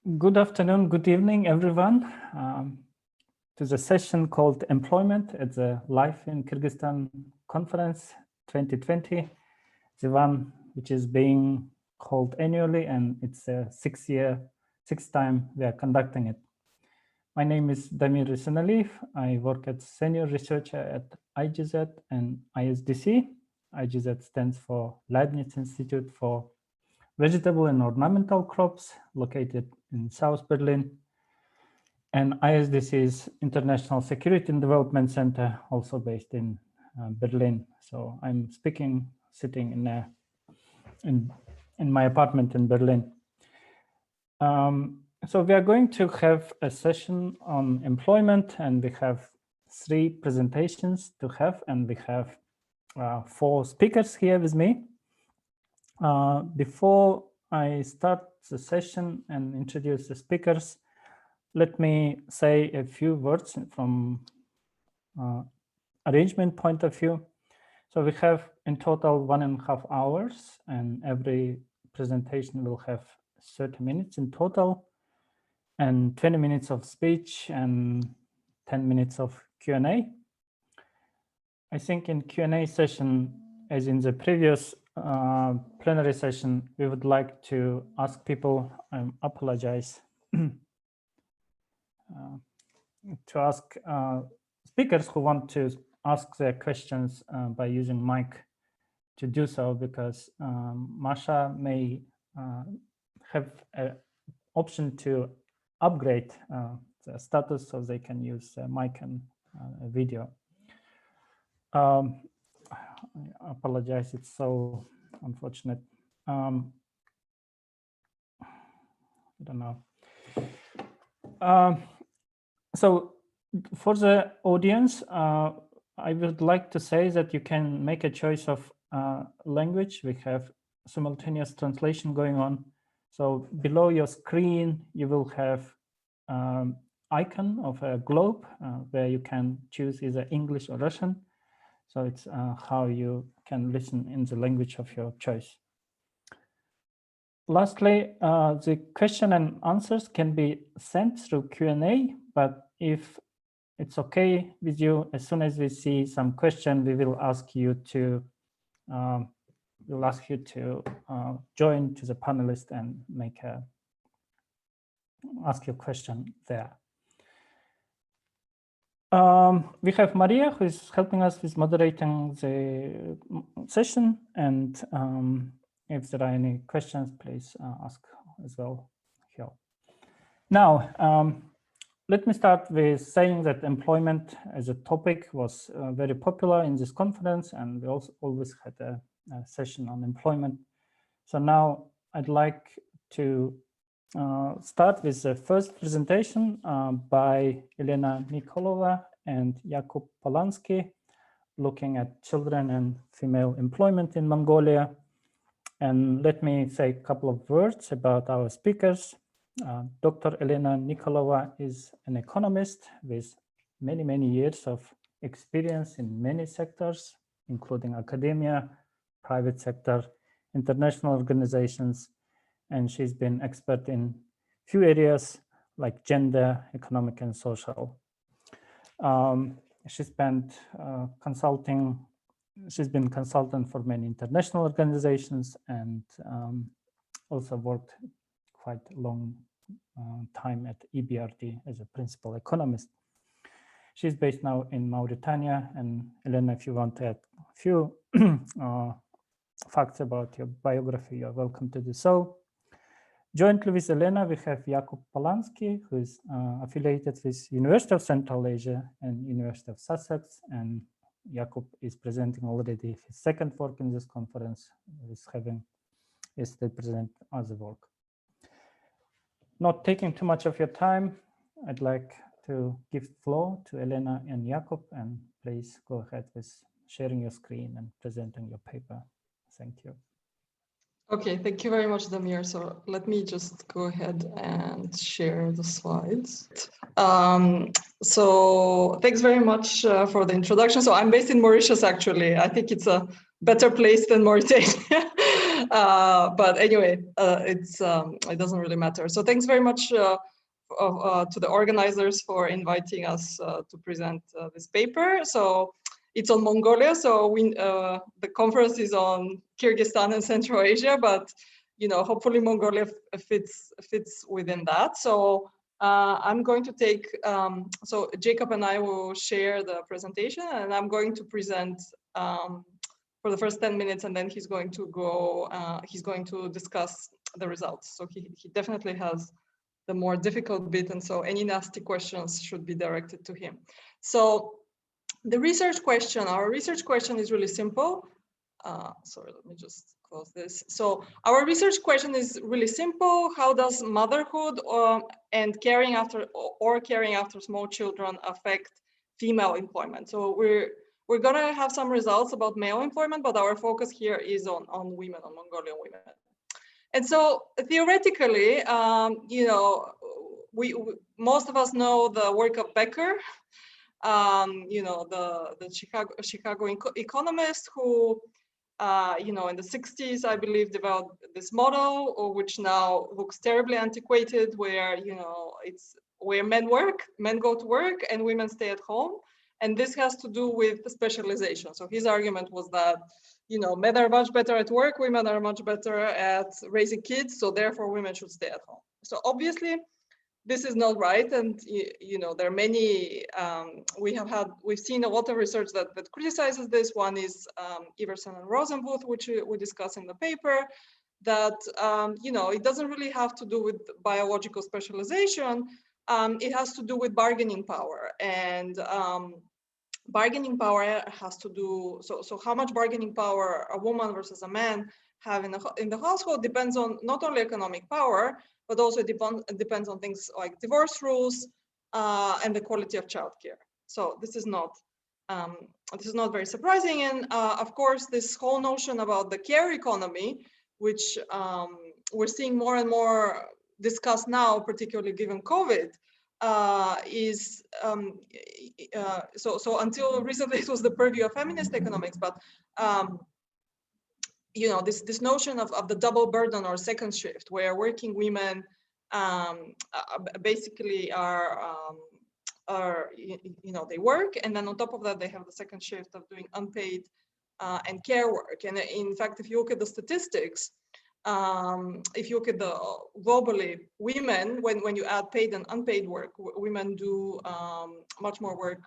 Good afternoon, good evening, everyone. To the session called Employment at the Life in Kyrgyzstan Conference 2020, the one which is being held annually, and it's a sixth time we are conducting it. My name is Damir Esenaliev. I work as senior researcher at IGZ and ISDC. IGZ stands for Leibniz Institute for Vegetable and Ornamental Crops, located in South Berlin. And ISDC is International Security and Development Center, also based in Berlin. So I'm sitting in my apartment in Berlin. So we are going to have a session on employment, and we have 3 presentations to have, and we have 4 speakers here with me. Before I start the session and introduce the speakers, let me say a few words from arrangement point of view. So we have in total 1.5 hours, and every presentation will have 30 minutes in total, and 20 minutes of speech and 10 minutes of Q&A. I think in Q&A session, as in the previous plenary session, we would like to ask people, I apologize, to ask speakers who want to ask their questions by using mic to do so, because Masha may have an option to upgrade the status so they can use mic and video. I apologize, it's so unfortunate. I don't know. So for the audience, I would like to say that you can make a choice of language. We have simultaneous translation going on. So below your screen, you will have icon of a globe where you can choose either English or Russian. So it's how you can listen in the language of your choice. Lastly, the question and answers can be sent through Q&A, but if it's okay with you, as soon as we see some question, we will ask you to join to the panelist and ask your question there. We have Maria, who is helping us with moderating the session, and if there are any questions, please ask as well here. Now, let me start with saying that employment as a topic was very popular in this conference, and we also always had a session on employment. So now I'd like to start with the first presentation by Elena Nikolova and Jakub Polansky, looking at children and female employment in Mongolia. And let me say a couple of words about our speakers. Dr. Elena Nikolova is an economist with many, many years of experience in many sectors, including academia, private sector, international organizations, and she's been expert in few areas like gender, economic, and social. She's been consultant for many international organizations, and also worked quite a long time at EBRD as a principal economist. She's based now in Mauritania, and Elena, if you want to add a few facts about your biography, you're welcome to do so. Jointly with Elena, we have Jakub Polansky, who is affiliated with University of Central Asia and University of Sussex, and Jakub is presenting already his second work in this conference, is having yesterday present other work. Not taking too much of your time, I'd like to give the floor to Elena and Jakub, and please go ahead with sharing your screen and presenting your paper. Thank you. Okay, thank you very much, Damir. So let me just go ahead and share the slides. So thanks very much for the introduction. So I'm based in Mauritius, actually. I think it's a better place than Mauritania. But anyway, it doesn't really matter. So thanks very much to the organizers for inviting us to present this paper. So it's on Mongolia. So the conference is on Kyrgyzstan and Central Asia, but hopefully Mongolia fits within that. So I'm going to take, so Jakub and I will share the presentation, and I'm going to present for the first 10 minutes, and then he's going to discuss the results. So he definitely has the more difficult bit, and so any nasty questions should be directed to him. So the research question, our research question is really simple. Sorry, let me just close this. So our research question is really simple. How does motherhood and caring after small children affect female employment? So we're gonna have some results about male employment, but our focus here is on women, on Mongolian women. And so theoretically, we most of us know the work of Becker, the Chicago economist who, in the 60s, I believe, developed this model, which now looks terribly antiquated, where, it's where men go to work and women stay at home. And this has to do with specialization. So his argument was that, men are much better at work, women are much better at raising kids, so therefore women should stay at home. So obviously, this is not right, and there are many. We've seen a lot of research that criticizes this. One is Iverson and Rosenbluth, which we discuss in the paper. That it doesn't really have to do with biological specialization. It has to do with bargaining power, and bargaining power has to do. So how much bargaining power a woman versus a man have in the household depends on not only economic power, but also depends on things like divorce rules and the quality of childcare. So this is not very surprising. And of course, this whole notion about the care economy, which we're seeing more and more discussed now, particularly given COVID, is so until recently it was the purview of feminist economics, but this notion of the double burden or second shift, where working women basically they work, and then on top of that they have the second shift of doing unpaid and care work. And in fact, if you look at the statistics, if you look at the globally, women, when you add paid and unpaid work, women do much more work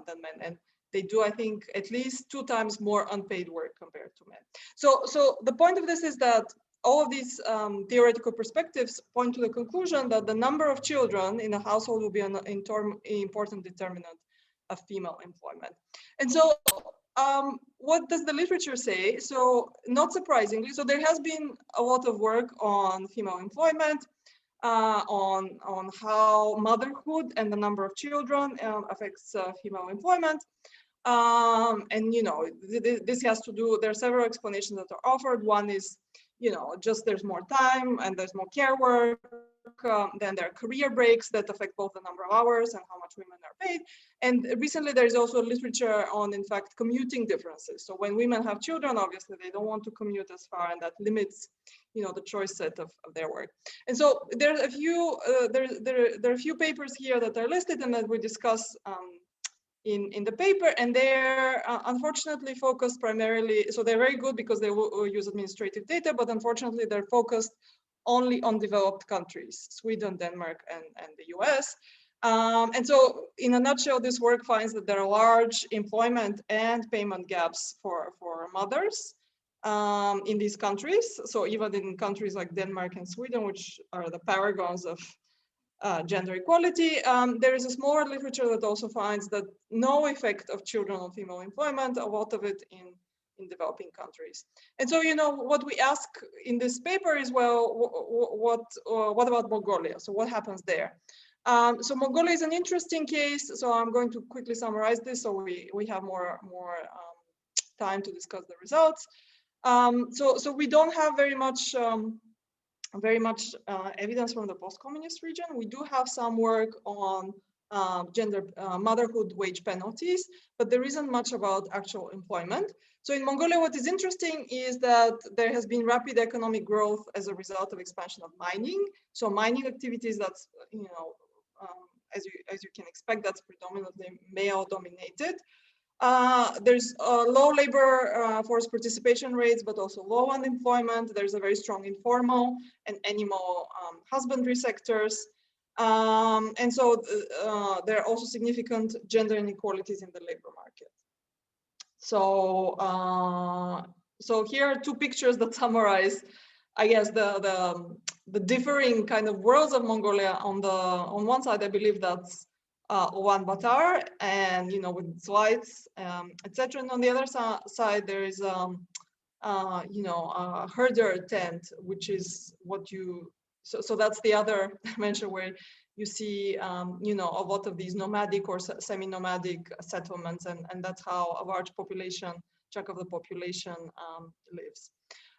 than men, and they do, I think, at least 2 times more unpaid work compared to men. So the point of this is that all of these theoretical perspectives point to the conclusion that the number of children in a household will be an important determinant of female employment. And so what does the literature say? So not surprisingly, so there has been a lot of work on female employment, on how motherhood and the number of children affects female employment. And this has to do, there are several explanations that are offered. One is, just there's more time and there's more care work. Then there are career breaks that affect both the number of hours and how much women are paid. And recently there is also literature on, in fact, commuting differences. So when women have children, obviously they don't want to commute as far, and that limits, the choice set of their work. And so there's a few, there are a few papers here that are listed and that we discuss in the paper, and they're unfortunately focused primarily, so they're very good because they will use administrative data, but unfortunately they're focused only on developed countries, Sweden, Denmark, and the US. And so in a nutshell, this work finds that there are large employment and payment gaps for mothers in these countries. So even in countries like Denmark and Sweden, which are the paragons of gender equality, there is a smaller literature that also finds that no effect of children on female employment, a lot of it in developing countries. And so, what we ask in this paper is, well, what about Mongolia? So what happens there? So Mongolia is an interesting case. So I'm going to quickly summarize this so we have more time to discuss the results. So we don't have very much evidence from the post-communist region. We do have some work on motherhood wage penalties, but there isn't much about actual employment. So in Mongolia, what is interesting is that there has been rapid economic growth as a result of expansion of mining. So mining activities, that's, as you can expect, that's predominantly male dominated. There's low labor force participation rates, but also low unemployment. There's a very strong informal and animal husbandry sectors. And so there are also significant gender inequalities in the labor market. So, so here are two pictures that summarize, I guess, the differing kind of worlds of Mongolia. On one side, I believe that's Ulaanbaatar, and with its lights, etc. And on the other side, there is a herder tent, which is what you. So that's the other dimension where you see, a lot of these nomadic or semi-nomadic settlements, and that's how a large chunk of the population lives.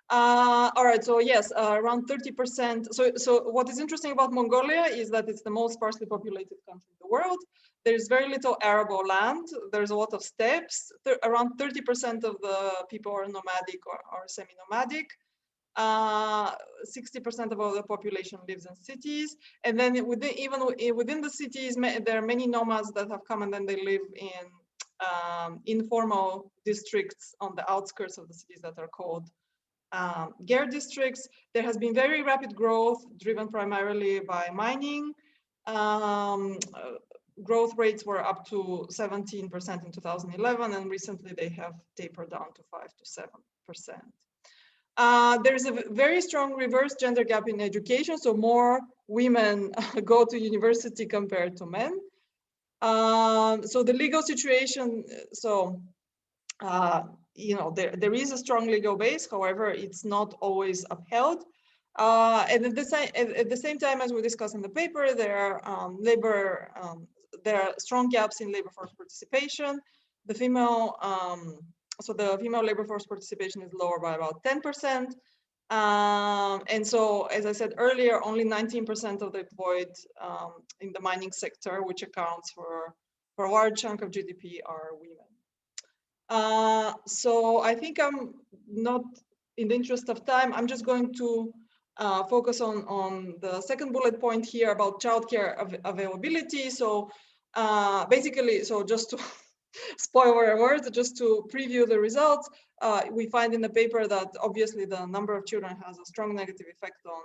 All right, so yes, around 30%. So what is interesting about Mongolia is that it's the most sparsely populated country in the world. There's very little arable land. There's a lot of steppes. Around 30% of the people are nomadic or semi-nomadic. 60% of all the population lives in cities, and then even within the cities, there are many nomads that have come and then they live in informal districts on the outskirts of the cities that are called Ger districts. There has been very rapid growth driven primarily by mining. Growth rates were up to 17% in 2011, and recently they have tapered down to 5 to 7%. There's a very strong reverse gender gap in education, so more women go to university compared to men. So the legal situation, there is a strong legal base, however, it's not always upheld. And at the same time, as we discussed in the paper, there are strong gaps in labor force participation. The female labor force participation is lower by about 10%. And so, as I said earlier, only 19% of the employed in the mining sector, which accounts for a large chunk of GDP, are women. So I think I'm not, in the interest of time, I'm just going to focus on the second bullet point here about childcare availability. So basically, so just to spoiler alert, just to preview the results, we find in the paper that obviously the number of children has a strong negative effect on,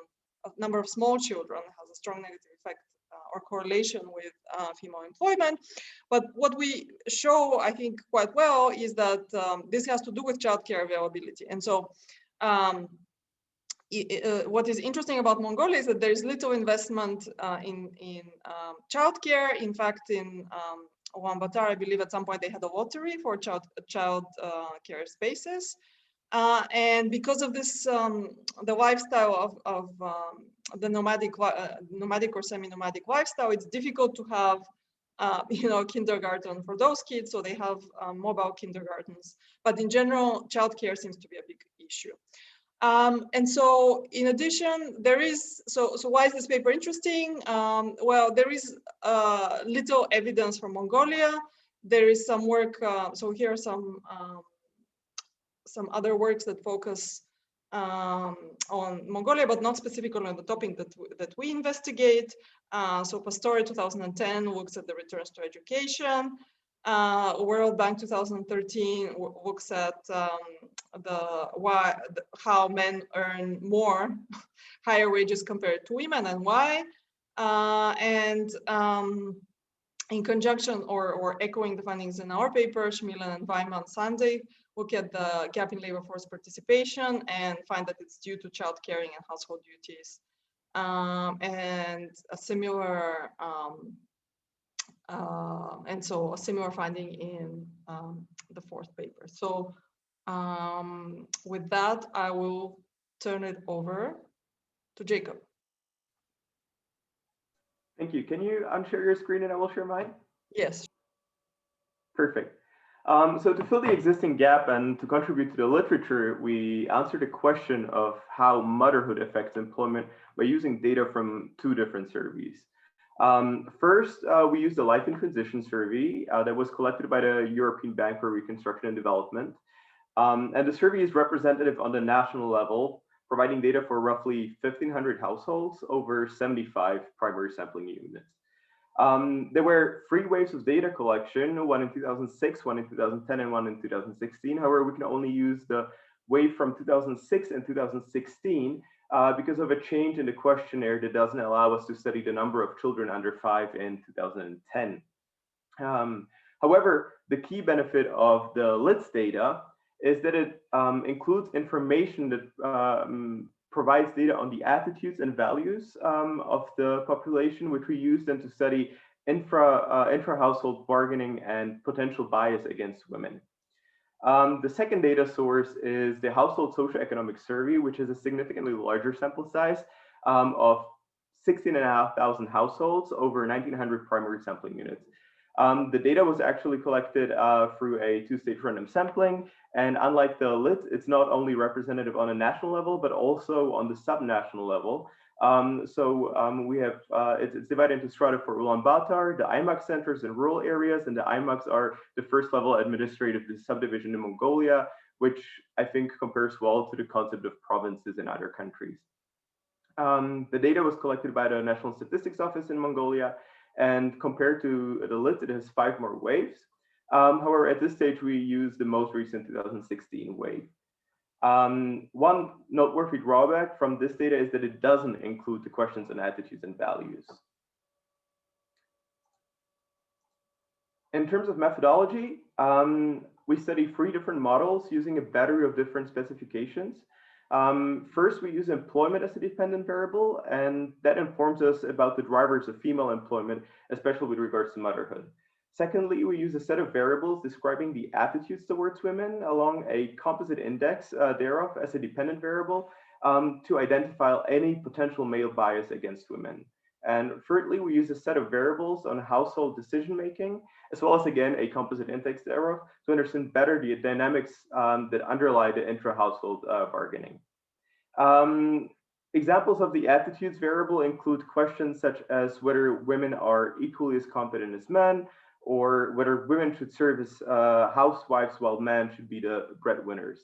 number of small children has a strong negative effect or correlation with female employment. But what we show, I think, quite well is that this has to do with childcare availability. And so what is interesting about Mongolia is that there is little investment in childcare. In fact, in Ulaanbaatar, I believe at some point they had a lottery for child care spaces. And because of this, the lifestyle of the nomadic or semi-nomadic lifestyle, it's difficult to have, kindergarten for those kids. So they have mobile kindergartens. But in general, childcare seems to be a big issue. And so, in addition, there is, so why is this paper interesting? Well, there is little evidence from Mongolia. There is some work, so here are some other works that focus on Mongolia, but not specifically on the topic that we investigate. So Pastore 2010 looks at the returns to education. World Bank 2013 looks at how men earn more, higher wages compared to women, and why. And in conjunction or echoing the findings in our paper, Schmielen and Weimann Sunday look at the gap in labor force participation and find that it's due to child caring and household duties. And a similar and so a similar finding in the fourth paper. So with that, I will turn it over to Jakub. Thank you. Can you unshare your screen and I will share mine? Yes. Perfect. So to fill the existing gap and to contribute to the literature, we answered a question of how motherhood affects employment by using data from two different surveys. First, we used the Life in Transition survey that was collected by the European Bank for Reconstruction and Development. And the survey is representative on the national level, providing data for roughly 1,500 households over 75 primary sampling units. There were 3 waves of data collection, one in 2006, one in 2010, and one in 2016. However, we can only use the wave from 2006 and 2016 because of a change in the questionnaire that doesn't allow us to study the number of children under 5 in 2010. However, the key benefit of the LITS data is that it includes information that provides data on the attitudes and values of the population, which we use then to study intra-household bargaining and potential bias against women. The second data source is the Household Socioeconomic Survey, which is a significantly larger sample size of 16,500 households over 1,900 primary sampling units. The data was actually collected through a 2-stage random sampling, and unlike the LIT, it's not only representative on a national level, but also on the subnational level. We have, it's divided into strata for Ulaanbaatar, the IMAX centers in rural areas, and the IMAX are the first level administrative subdivision in Mongolia, which I think compares well to the concept of provinces in other countries. The data was collected by the National Statistics Office in Mongolia, and compared to the LIT, it has 5 more waves. However, at this stage, we use the most recent 2016 wave. One noteworthy drawback from this data is that it doesn't include the questions on attitudes and values. In terms of methodology, we study 3 different models using a battery of different specifications. First, we use employment as a dependent variable, and that informs us about the drivers of female employment, especially with regards to motherhood. Secondly, we use a set of variables describing the attitudes towards women along a composite index thereof as a dependent variable to identify any potential male bias against women. And thirdly, we use a set of variables on household decision-making, as well as, again, a composite index thereof to understand better the dynamics that underlie the intra-household bargaining. Examples of the attitudes variable include questions such as whether women are equally as competent as men, or whether women should serve as housewives while men should be the breadwinners.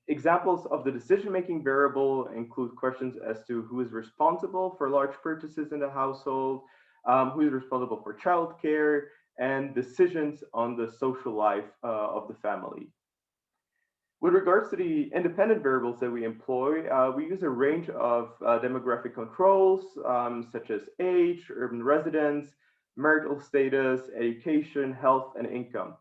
Examples of the decision-making variable include questions as to who is responsible for large purchases in the household, who is responsible for childcare, and decisions on the social life of the family. With regards to the independent variables that we employ, we use a range of demographic controls, such as age, urban residence, marital status, education, health, and income.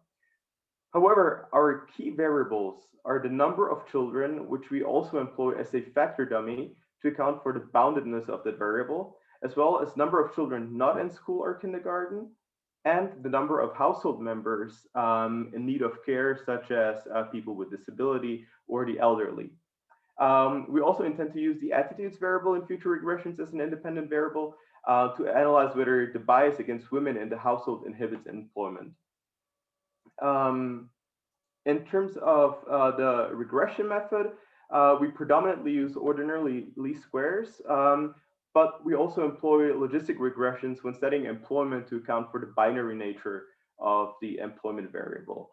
However, our key variables are the number of children, which we also employ as a factor dummy to account for the boundedness of that variable, as well as number of children not in school or kindergarten, and the number of household members in need of care, such as people with disability or the elderly. We also intend to use the attitudes variable in future regressions as an independent variable to analyze whether the bias against women in the household inhibits employment. In terms of the regression method, we predominantly use ordinary least squares, but we also employ logistic regressions when studying employment to account for the binary nature of the employment variable.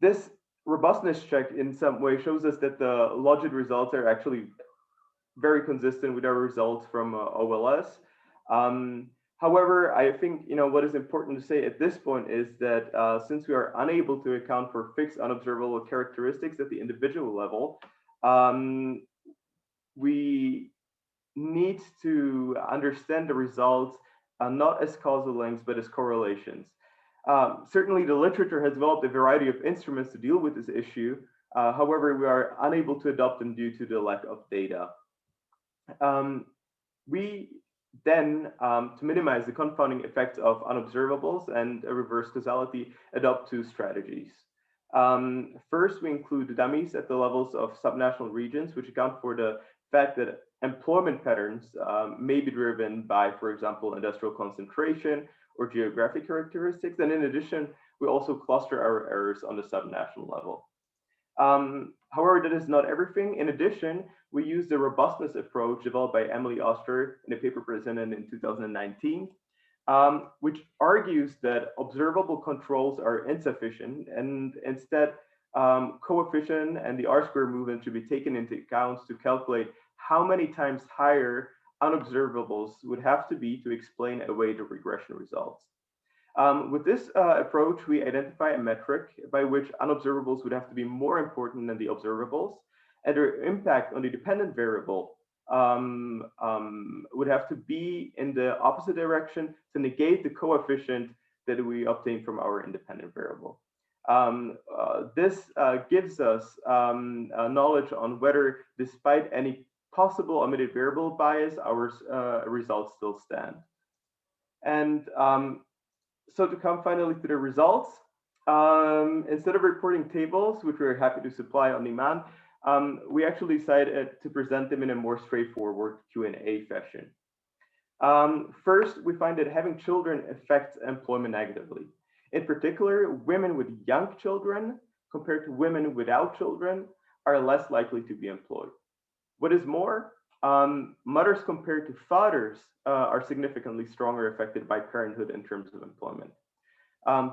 This robustness check in some way shows us that the logit results are actually very consistent with our results from OLS. However, I think what is important to say at this point is that since we are unable to account for fixed unobservable characteristics at the individual level, we need to understand the results not as causal links, but as correlations. Certainly, the literature has developed a variety of instruments to deal with this issue. However, we are unable to adopt them due to the lack of data. We then, to minimize the confounding effects of unobservables and a reverse causality, adopt 2 strategies. First, we include dummies at the levels of subnational regions, which account for the fact that employment patterns may be driven by, for example, industrial concentration or geographic characteristics. And in addition, we also cluster our errors on the subnational level. However, that is not everything. In addition, we use the robustness approach developed by Emily Oster in a paper presented in 2019. which argues that observable controls are insufficient and instead coefficient and the R-square movement should be taken into account to calculate how many times higher unobservables would have to be to explain away the regression results. With this approach, we identify a metric by which unobservables would have to be more important than the observables, and their impact on the dependent variable would have to be in the opposite direction to negate the coefficient that we obtain from our independent variable. This gives us knowledge on whether, despite any possible omitted variable bias, our results still stand. And so to come finally to the results, instead of reporting tables, which we're happy to supply on demand, we actually decided to present them in a more straightforward Q&A fashion. First, we find that having children affects employment negatively. In particular, women with young children compared to women without children are less likely to be employed. What is more, mothers compared to fathers are significantly stronger affected by parenthood in terms of employment.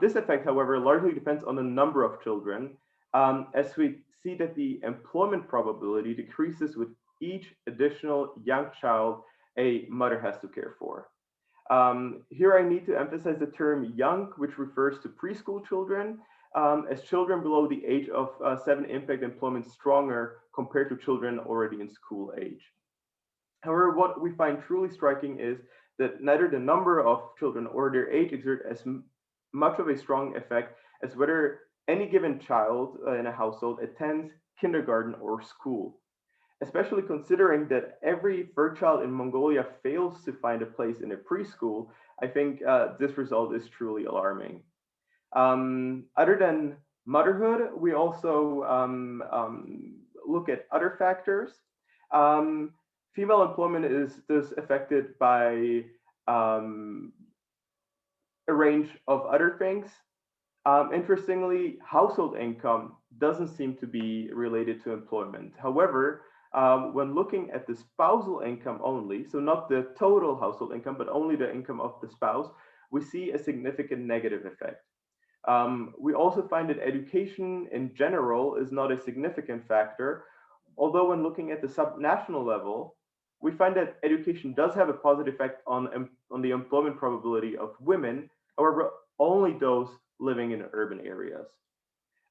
This effect, however, largely depends on the number of children, as we see that the employment probability decreases with each additional young child a mother has to care for. Here I need to emphasize the term young, which refers to preschool children, as children below the age of 7 impact employment stronger compared to children already in school age. However, what we find truly striking is that neither the number of children or their age exert as much of a strong effect as whether any given child in a household attends kindergarten or school. Especially considering that every third child in Mongolia fails to find a place in a preschool, I think this result is truly alarming. Other than motherhood, we also look at other factors. Female employment is thus affected by a range of other things. Interestingly, household income doesn't seem to be related to employment. However, when looking at the spousal income only, so not the total household income, but only the income of the spouse, we see a significant negative effect. We also find that education in general is not a significant factor, although when looking at the subnational level, we find that education does have a positive effect on the employment probability of women, however, only those living in urban areas.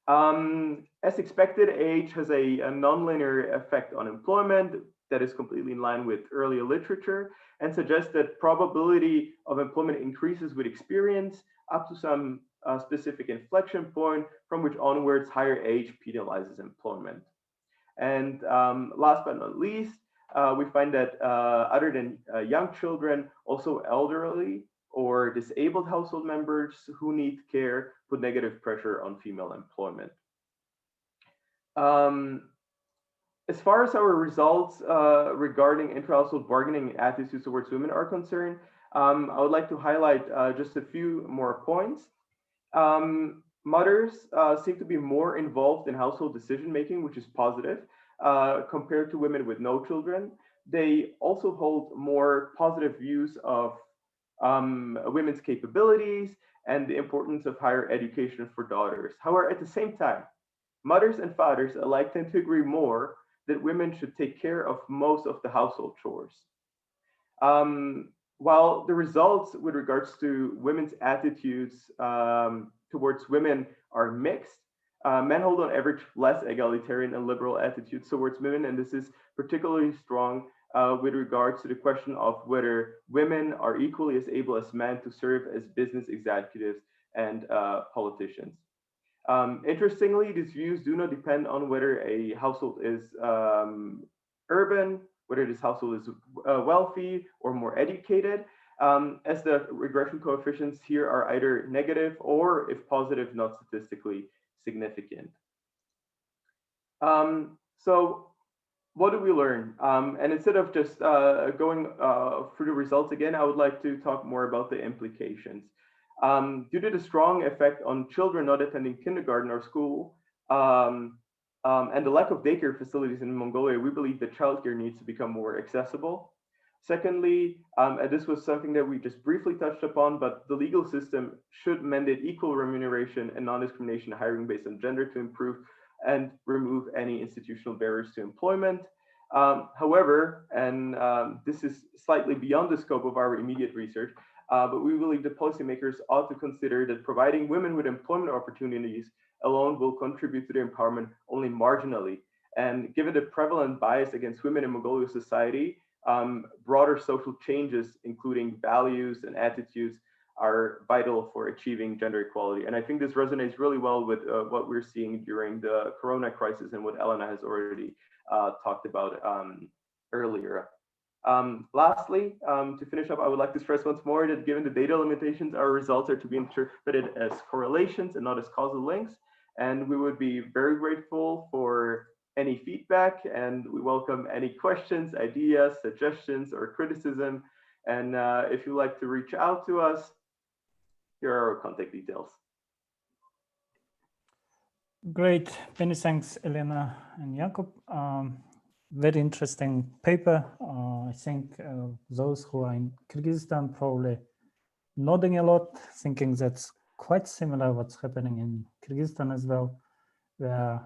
As expected, age has a nonlinear effect on employment that is completely in line with earlier literature and suggests that probability of employment increases with experience up to some specific inflection point from which onwards higher age penalizes employment. And last but not least, we find that other than young children, also elderly or disabled household members who need care put negative pressure on female employment. As far as our results regarding intra-household bargaining attitudes towards women are concerned, I would like to highlight just a few more points. Mothers seem to be more involved in household decision-making, which is positive, compared to women with no children. They also hold more positive views of women's capabilities and the importance of higher education for daughters. However, at the same time, mothers and fathers alike tend to agree more that women should take care of most of the household chores. While the results with regards to women's attitudes towards women are mixed, men hold on average less egalitarian and liberal attitudes towards women, and this is particularly strong with regards to the question of whether women are equally as able as men to serve as business executives and politicians. Interestingly, these views do not depend on whether a household is urban, whether this household is wealthy or more educated, as the regression coefficients here are either negative or, if positive, not statistically significant. So what do we learn? And instead of just going through the results again, I would like to talk more about the implications. Due to the strong effect on children not attending kindergarten or school, and the lack of daycare facilities in Mongolia, we believe that childcare needs to become more accessible. Secondly, and this was something that we just briefly touched upon, but the legal system should mandate equal remuneration and non-discrimination hiring based on gender to improve and remove any institutional barriers to employment. However, and this is slightly beyond the scope of our immediate research, but we believe that policymakers ought to consider that providing women with employment opportunities alone will contribute to their empowerment only marginally. And given the prevalent bias against women in Mongolian society, broader social changes, including values and attitudes, are vital for achieving gender equality. And I think this resonates really well with what we're seeing during the Corona crisis and what Elena has already talked about earlier. Lastly, to finish up, I would like to stress once more that given the data limitations, our results are to be interpreted as correlations and not as causal links. And we would be very grateful for any feedback, and we welcome any questions, ideas, suggestions, or criticism. And if you'd like to reach out to us, here are our contact details. Great. Many thanks, Elena and Jakub. Very interesting paper. I think those who are in Kyrgyzstan probably nodding a lot, thinking that's quite similar what's happening in Kyrgyzstan as well, where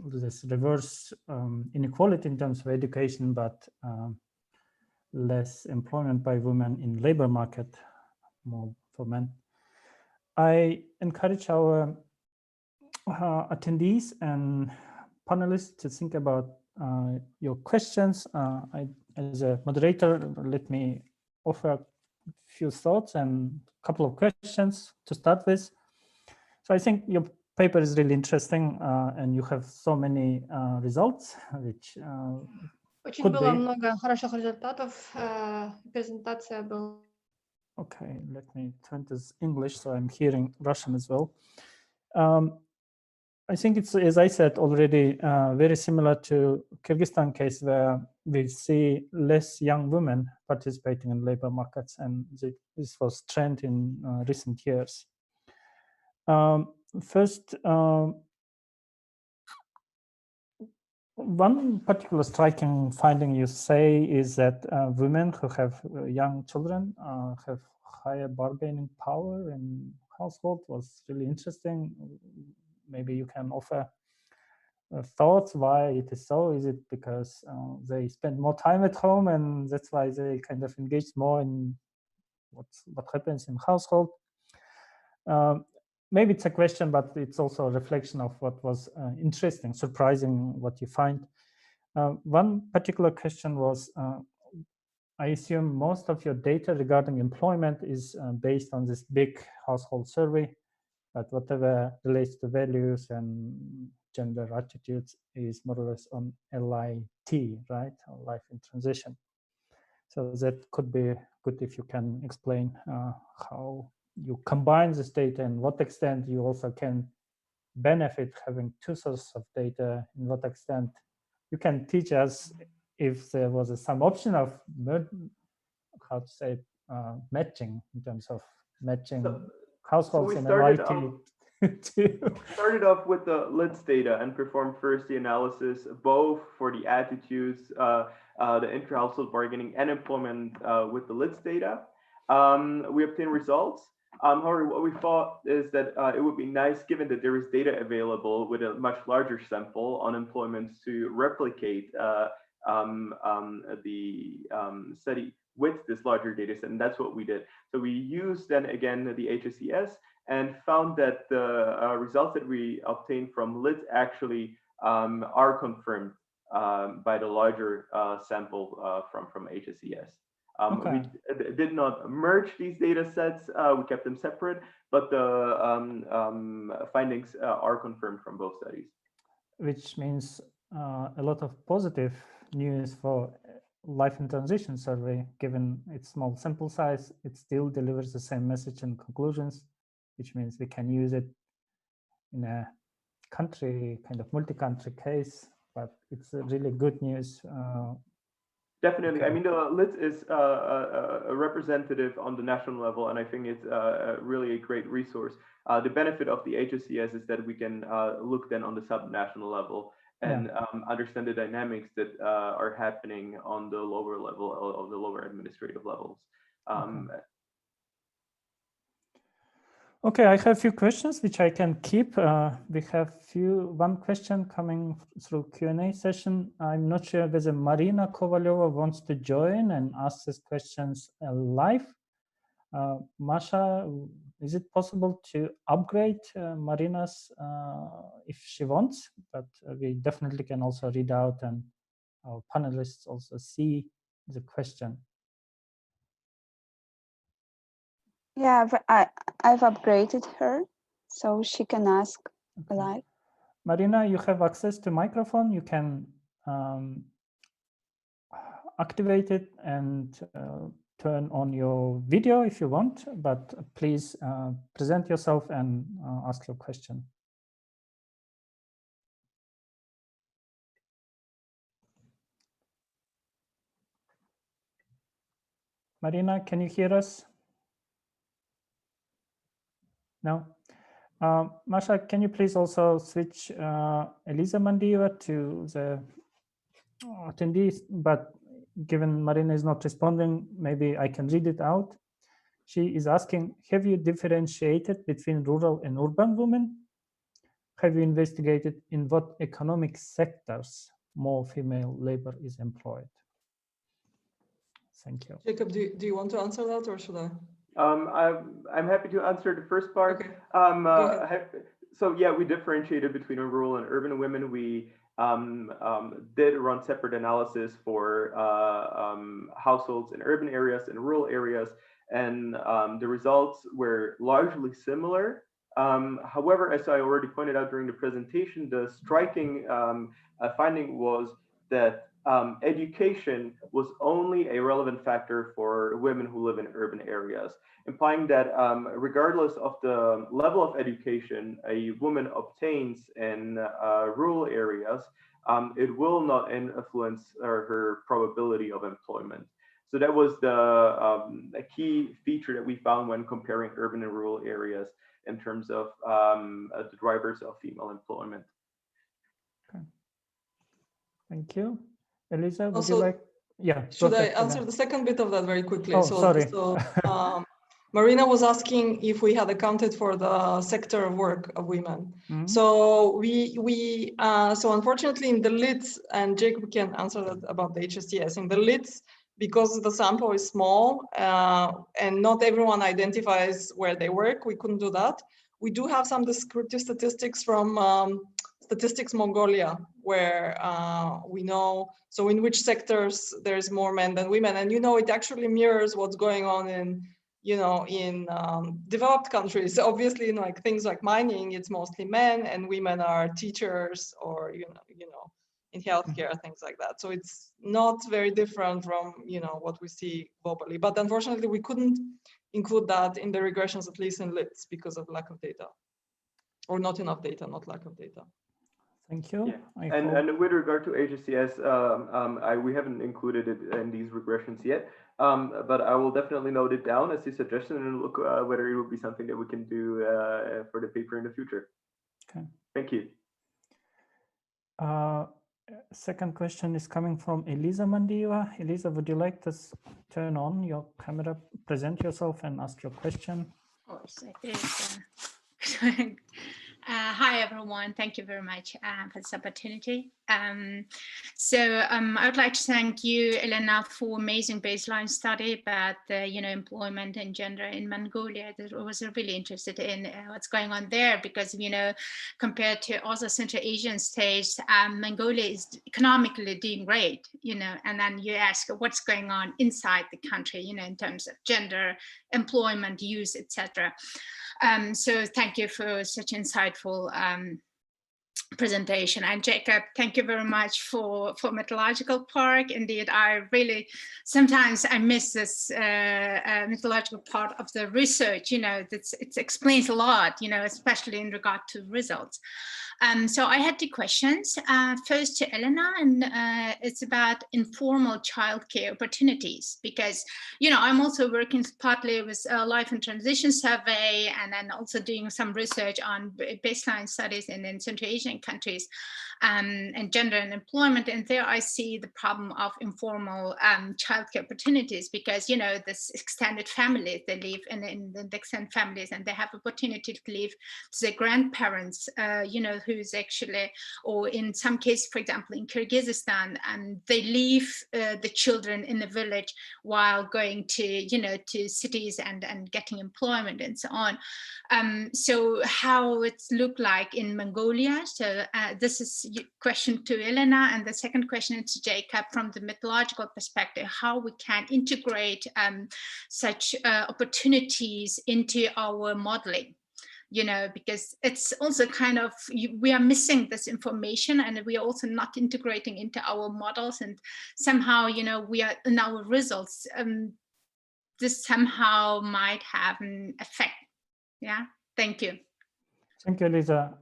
this reverse inequality in terms of education, but less employment by women in labor market, more for men. I encourage our attendees and panelists to think about your questions. As a moderator, let me offer a few thoughts and a couple of questions to start with. So I think your paper is really interesting, and you have so many results, which Очень было много хороших результатов. Презентация была. Okay, let me turn to English, so I'm hearing Russian as well. I think it's, as I said already, very similar to Kyrgyzstan case, where we see less young women participating in labor markets, and this was trend in recent years. First, one particular striking finding you say is that women who have young children have higher bargaining power in household. Was really interesting. Maybe you can offer thoughts why it is so. Is it because they spend more time at home and that's why they kind of engage more in what happens in household? Maybe it's a question, but it's also a reflection of what was interesting, surprising, what you find. One particular question was, I assume most of your data regarding employment is based on this big household survey, but whatever relates to values and gender attitudes is more or less on LIT, right? Or life in transition. So that could be good if you can explain how you combine this data and what extent you also can benefit having two sources of data, in what extent you can teach us if there was some option of how to say matching, in terms of matching households and LIT. Started off with the LITS data and performed first the analysis both for the attitudes, the intra-household bargaining and employment with the LITS data. We obtained results. However, what we thought is that it would be nice, given that there is data available with a much larger sample on employment, to replicate the study with this larger data set, and that's what we did. So we used then again the HSES and found that the results that we obtained from LIT actually are confirmed by the larger sample from HSES. Okay. We did not merge these data sets, we kept them separate, but the findings are confirmed from both studies. Which means a lot of positive news for life in transition survey. Given its small sample size, it still delivers the same message and conclusions, which means we can use it in a country, kind of multi-country case, but it's really good news. Definitely. Okay. I mean, the LIT is a representative on the national level, and I think it's really a great resource. The benefit of the HSCS is that we can look then on the sub-national level and understand the dynamics that are happening on the lower level of the lower administrative levels. Okay, I have a few questions which I can keep. We have one question coming through Q&A session. I'm not sure whether Marina Kovalyova wants to join and ask these questions live. Masha, is it possible to upgrade Marina's if she wants? But we definitely can also read out and our panelists also see the question. Yeah, I've upgraded her, so she can ask live. Marina, you have access to microphone. You can activate it and turn on your video if you want, but please present yourself and ask your question. Marina, can you hear us? No? Masha, can you please also switch Elisa Mandieva to the attendees? But given Marina is not responding, maybe I can read it out. She is asking, have you differentiated between rural and urban women? Have you investigated in what economic sectors more female labor is employed? Thank you. Jakub, do you want to answer that or should I? I'm happy to answer the first part. Okay. So yeah, we differentiated between rural and urban women. We did run separate analysis for households in urban areas and rural areas, and the results were largely similar. However, as I already pointed out during the presentation, the striking finding was that education was only a relevant factor for women who live in urban areas, implying that regardless of the level of education a woman obtains in rural areas, it will not influence her probability of employment. So that was a key feature that we found when comparing urban and rural areas in terms of the drivers of female employment. Okay. Thank you. Elisa, would Also, you like? Yeah. Should I answer the second bit of that very quickly? Oh, sorry. Marina was asking if we had accounted for the sector of work of women. Mm-hmm. So so unfortunately in the LITs, and Jakub can answer that about the HSTS, in the LITs, because the sample is small and not everyone identifies where they work, we couldn't do that. We do have some descriptive statistics from Statistics Mongolia, where we know, so in which sectors there's more men than women. And it actually mirrors what's going on in developed countries. Obviously, like things like mining, it's mostly men, and women are teachers or in healthcare, things like that. So it's not very different from what we see globally. But unfortunately, we couldn't include that in the regressions, at least in LITs, because of lack of data, or not enough data, not lack of data. Thank you. Yeah. And with regard to HSTS, we haven't included it in these regressions yet, but I will definitely note it down as a suggestion and look whether it will be something that we can do for the paper in the future. Okay. Thank you. Second question is coming from Elisa Mandieva. Elisa, would you like to turn on your camera, present yourself and ask your question? Of course, it is. Hi, everyone. Thank you very much for this opportunity. I would like to thank you, Elena, for amazing baseline study about employment and gender in Mongolia. I was really interested in what's going on there because, compared to other Central Asian states, Mongolia is economically doing great, and then you ask what's going on inside the country, in terms of gender, employment, use, etc. So thank you for such insightful presentation. And Jakub, thank you very much for methodological part. Indeed, sometimes I miss this methodological part of the research, it explains a lot, especially in regard to results. So I had two questions. First to Elena, and it's about informal childcare opportunities, because, I'm also working partly with Life and Transition Survey, and then also doing some research on baseline studies in Central Asian European countries, and gender and employment. And there I see the problem of informal childcare opportunities, because, you know, this extended families, they live in the extended families, and they have opportunity to live to their grandparents, you know, who's actually, or in some cases, for example, in Kyrgyzstan, and they leave the children in the village while going to, you know, to cities and getting employment and so on. So how it's look like in Mongolia. So this is a question to Elena, and the second question is to Jakub, from the methodological perspective, how we can integrate such opportunities into our modeling. You know, because it's also kind of, we are missing this information, and we are also not integrating into our models, and somehow, you know, we are in our results, this somehow might have an effect. Yeah, thank you. Thank you, Elisa.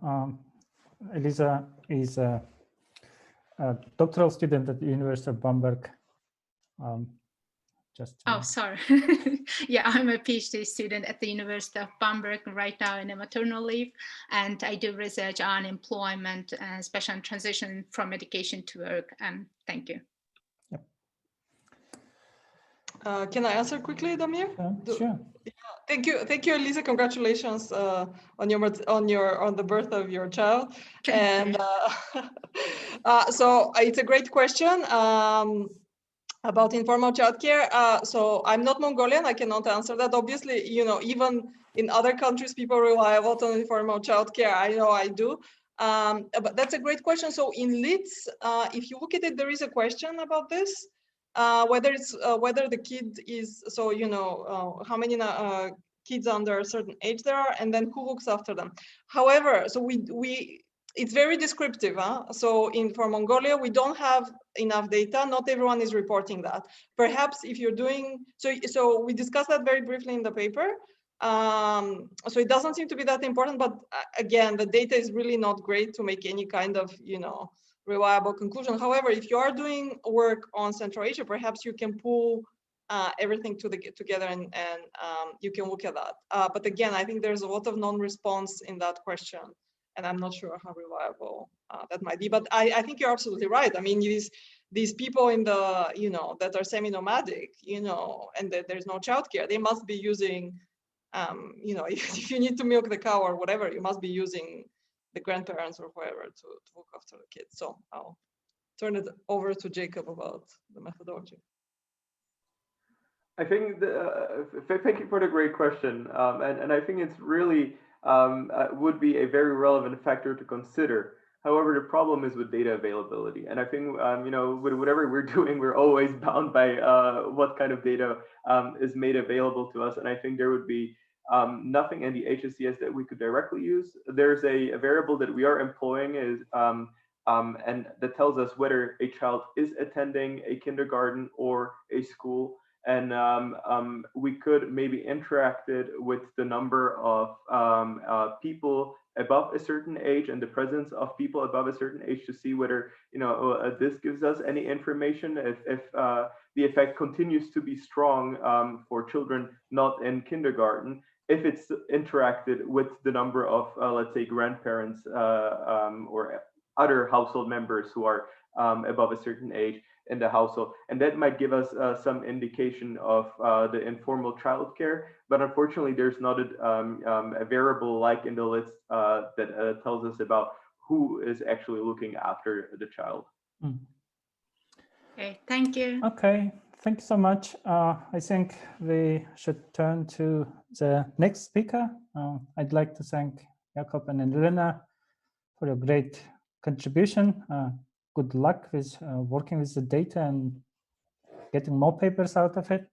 Elisa is a doctoral student at the University of Bamberg. Oh, sorry. Yeah, I'm a PhD student at the University of Bamberg right now in a maternal leave, and I do research on employment, especially on transition from education to work. Thank you. Yep. Can I answer quickly, Damir? Sure. Thank you, Elisa. Congratulations on the birth of your child. And so it's a great question. About informal childcare. So I'm not Mongolian, I cannot answer that. Obviously, you know, even in other countries, people rely a lot on informal childcare. I know I do. But that's a great question. So in LITS, if you look at it, there is a question about this, whether the kid is, so, you know, how many kids under a certain age there are, and then who looks after them. However, so it's very descriptive. So for Mongolia, we don't have enough data. Not everyone is reporting that. Perhaps if you're doing, so we discussed that very briefly in the paper. So it doesn't seem to be that important, but again, the data is really not great to make any kind of, you know, reliable conclusion. However, if you are doing work on Central Asia, perhaps you can pull everything together and you can look at that. But again, I think there's a lot of non-response in that question, and I'm not sure how reliable that might be. But I think you're absolutely right. I mean, these people in the, you know, that are semi-nomadic, you know, and there's no childcare, they must be using, you know, if you need to milk the cow or whatever, you must be using the grandparents or whoever to look after the kids. So I'll turn it over to Jakub about the methodology. I think thank you for the great question, and I think it's really would be a very relevant factor to consider. However, the problem is with data availability, and I think you know, with whatever we're doing, we're always bound by what kind of data is made available to us, and I think there would be nothing in the HSCS that we could directly use. There's a variable that we are employing is and that tells us whether a child is attending a kindergarten or a school. And we could maybe interact it with the number of people above a certain age and the presence of people above a certain age to see whether, you know, this gives us any information if the effect continues to be strong for children not in kindergarten, if it's interacted with the number of, let's say, grandparents or other household members who are above a certain age in the household, and that might give us some indication of the informal childcare. But unfortunately, there's not a variable like in the list that tells us about who is actually looking after the child. Okay, thank you. Okay, thank you so much. I think we should turn to the next speaker. I'd like to thank Jakub and Elena for your great contribution. Good luck with working with the data and getting more papers out of it.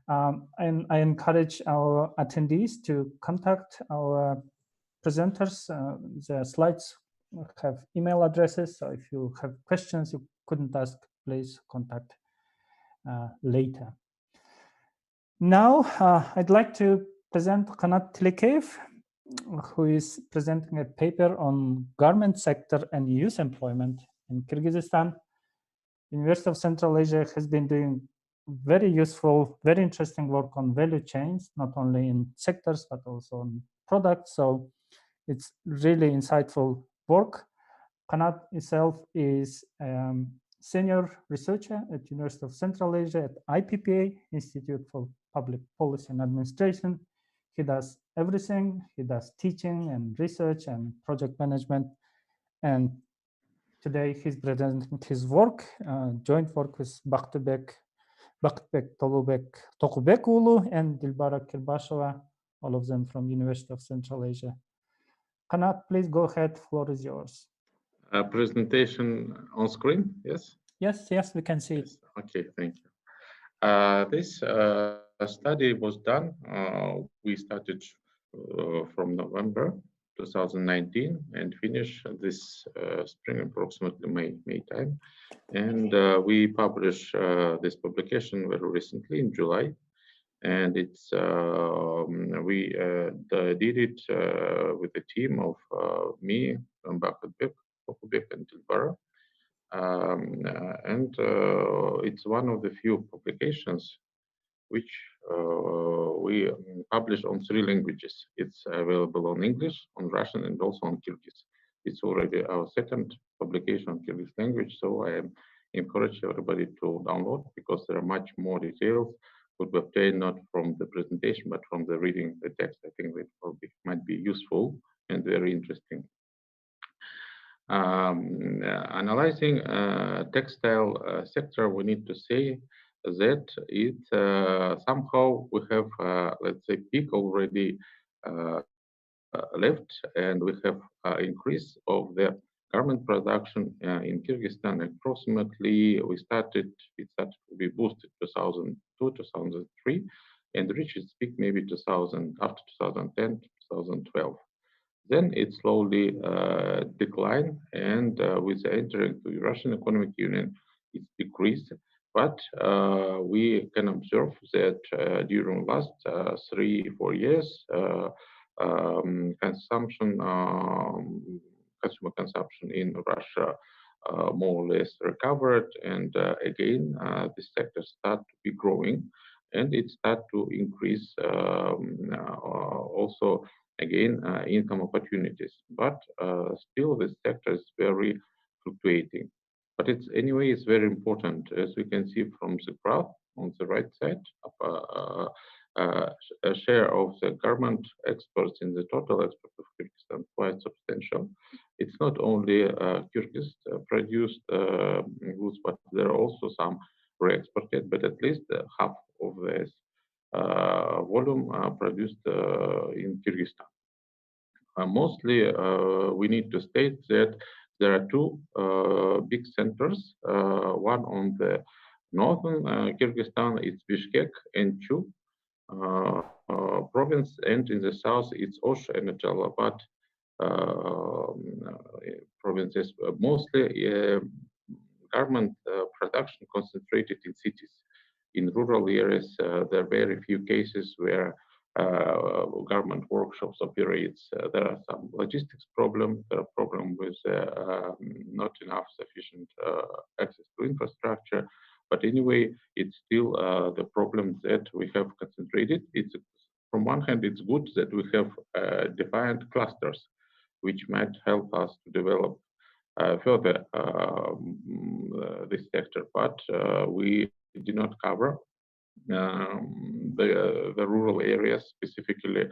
And I encourage our attendees to contact our presenters. The slides have email addresses, so if you have questions you couldn't ask, please contact later. Now, I'd like to present Kanat Tilekeyev, who is presenting a paper on garment sector and youth employment in Kyrgyzstan. University of Central Asia has been doing very useful, very interesting work on value chains, not only in sectors, but also on products. So it's really insightful work. Kanat itself is senior researcher at University of Central Asia at IPPA, Institute for Public Policy and Administration. He does everything. He does teaching and research and project management. And today he's presenting his work, joint work with Bakytbek, Tokubek uulu, and Dilbara Kirbasheva, all of them from University of Central Asia. Kanat, please go ahead, floor is yours. Presentation on screen, yes? Yes, we can see it. Okay, thank you. This study was done, we started from November 2019 and finished this spring, approximately May time. And we published this publication very recently in July. And it's we did it with a team of me, Bakytbek, Tokubek, and Dilbara. And it's one of the few publications which we publish on 3 languages. It's available on English, on Russian, and also on Kyrgyz. It's already our 2nd publication on Kyrgyz language, so I encourage everybody to download because there are much more details could be obtained not from the presentation, but from the reading the text. I think that might be useful and very interesting. Analyzing textile sector, we need to say that it somehow we have, let's say, peak already left, and we have increase of the garment production in Kyrgyzstan. Approximately, it started to be boosted 2002, 2003, and reached its peak maybe after 2010, 2012. Then it slowly declined, and with entering the Russian Economic Union, it's decreased. But we can observe that during last 3-4 years, consumer consumption in Russia more or less recovered, and again this sector start to be growing, and it start to increase also again income opportunities. But still this sector is very fluctuating. But it's anyway, it's very important, as we can see from the graph on the right side. A share of the garment exports in the total export of Kyrgyzstan quite substantial. It's not only Kyrgyz produced goods, but there are also some re-exported, but at least half of this volume produced in Kyrgyzstan. Mostly, we need to state that there are 2 big centers. One on the northern Kyrgyzstan, it's Bishkek and Chuy province, and in the south it's Osh and Jalalabad provinces. Mostly garment production concentrated in cities. In rural areas, there are very few cases where garment workshops operates. There are some logistics problems. There are problems with not enough sufficient access to infrastructure. But anyway, it's still the problem that we have concentrated. It's from one hand, it's good that we have defined clusters, which might help us to develop further this sector. But we did not cover the rural areas, specifically